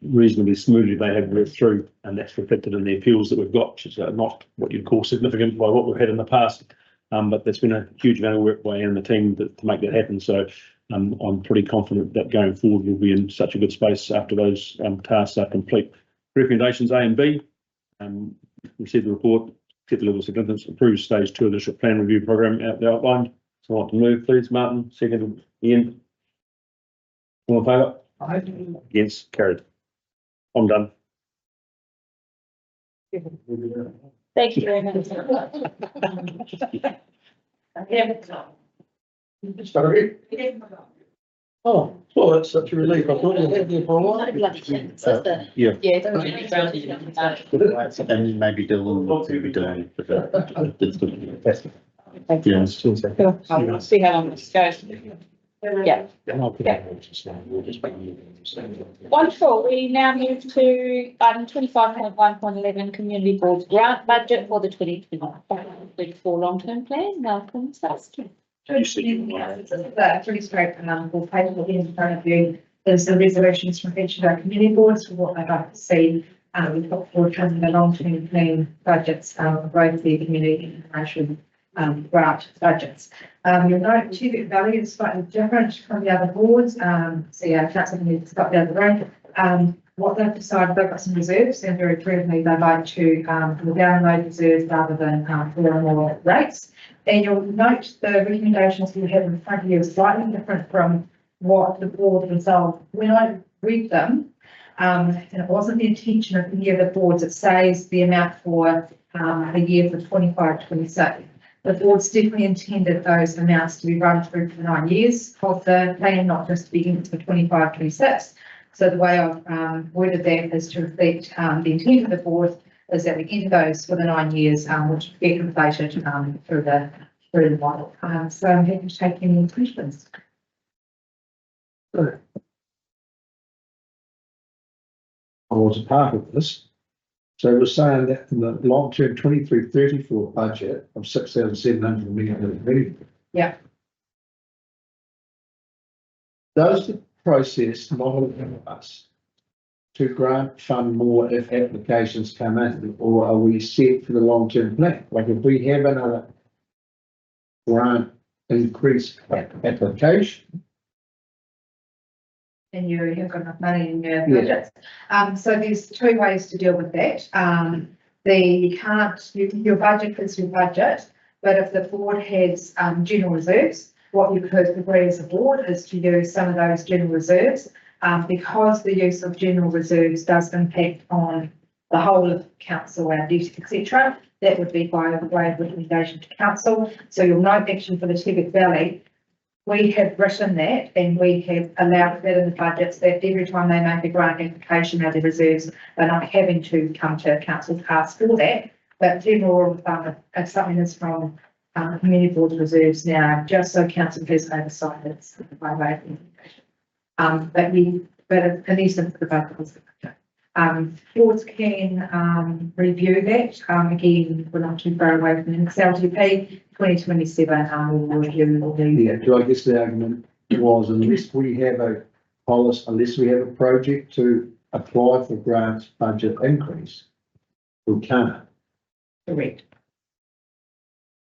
reasonably smoothly they have worked through, and that's reflected in the appeals that we've got, which is not what you'd call significant by what we've had in the past. But there's been a huge amount of work by Anne and the team to make that happen. So I'm pretty confident that going forward we'll be in such a good space after those tasks are complete. Recommendations A and B. Receive the report, get the level of significance, approve stage 2 of the district plan review program outlined. So I'd like to move, please, Martin. Second, Ian. All in favour? Against? Carried. I'm done. Thank you very much. Sorry. Oh, well, that's such a relief. I thought you had there for a while. Yeah. And maybe Dylan will be doing it. I'll see how long this goes. Yeah. Wonderful. We now move to item 25.1.11 Community Board's grant budget for the 2024 long-term plan. Malcolm Saskin. This is a pretty straight, full paper that in front of you. There's the resolutions from each of our community boards for what they'd like to see. We've got forward from the long-term plan budgets, both the community information grant budgets. You'll note Tubit Valley is slightly different from the other boards. So yeah, council has got the other way. What they've decided, they've got some reserves, and very prudently they'd like to download reserves rather than four or more rates. And you'll note the recommendations we have in front of you are slightly different from what the board resolved. When I read them, and it wasn't the intention of any of the boards, it says the amount for the year for 25-26. The board's definitely intended those amounts to be run through for 9 years of the plan, not just to begin for 25-26. So the way I've worded that is to reflect the intent of the board is that we enter those for the 9 years, which get inflated through the very well. So I'm happy to take any questions. I was a part of this. So we're saying that in the long-term 23-34 budget of 6,700 million. Yeah. Does the process not allow us to grant fund more if applications come in, or are we set for the long-term plan? Like if we have another grant increase application, and you have got enough money in your budgets. So there's two ways to deal with that. Your budget is your budget, but if the board has general reserves, what you could agree as a board is to use some of those general reserves, because the use of general reserves does impact on the whole of council, our debt, etc. That would be by way of recommendation to council. So you'll note actually for the Tebet Valley, we have written that and we have allowed that in the budgets that every time they make a grant application out of reserves, they're not having to come to council to ask for that. But general, if something is from community board reserves now, just so council has oversight, it's by way of application. But an instance of the budget was the budget. Boards can review that. Again, we're not too far away from the next LTP. 2027 we'll review all the. yeah, so I guess the argument was unless we have a policy, unless we have a project to apply for grants budget increase, we can't. Correct.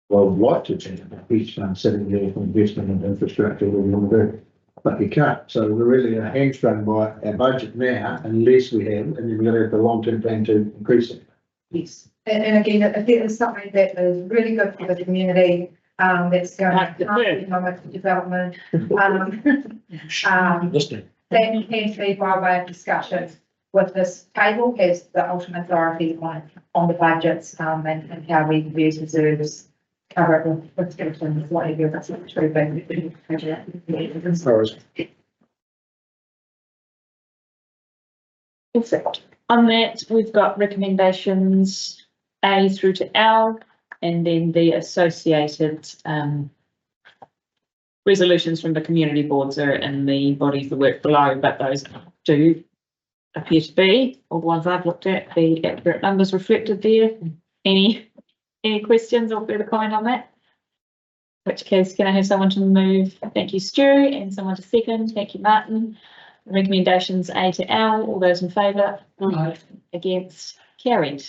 Well, I'd like to change it, each fund sitting there for investment in infrastructure, we want to do, but you can't. So we're really hamstrung by our budget now unless we have, and then we're going to have the long-term plan to increase it. Yes, and again, if there is something that is really good for the community, that's going to help economic development, Listening. that can be by way of discussion with this table has the ultimate authority on the budgets, and how we use reserves, cover it with skeleton, whatever, that's not true, but. Sorry. Perfect. On that, we've got recommendations A through to L, and then the associated resolutions from the community boards are in the body of the work below, but those do appear to be, all the ones I've looked at, the accurate numbers reflected there. Any questions or further comment on that? In which case, can I have someone to move? Thank you, Stu, and someone to second. Thank you, Martin. Recommendations A to L, all those in favour? Against? Carried.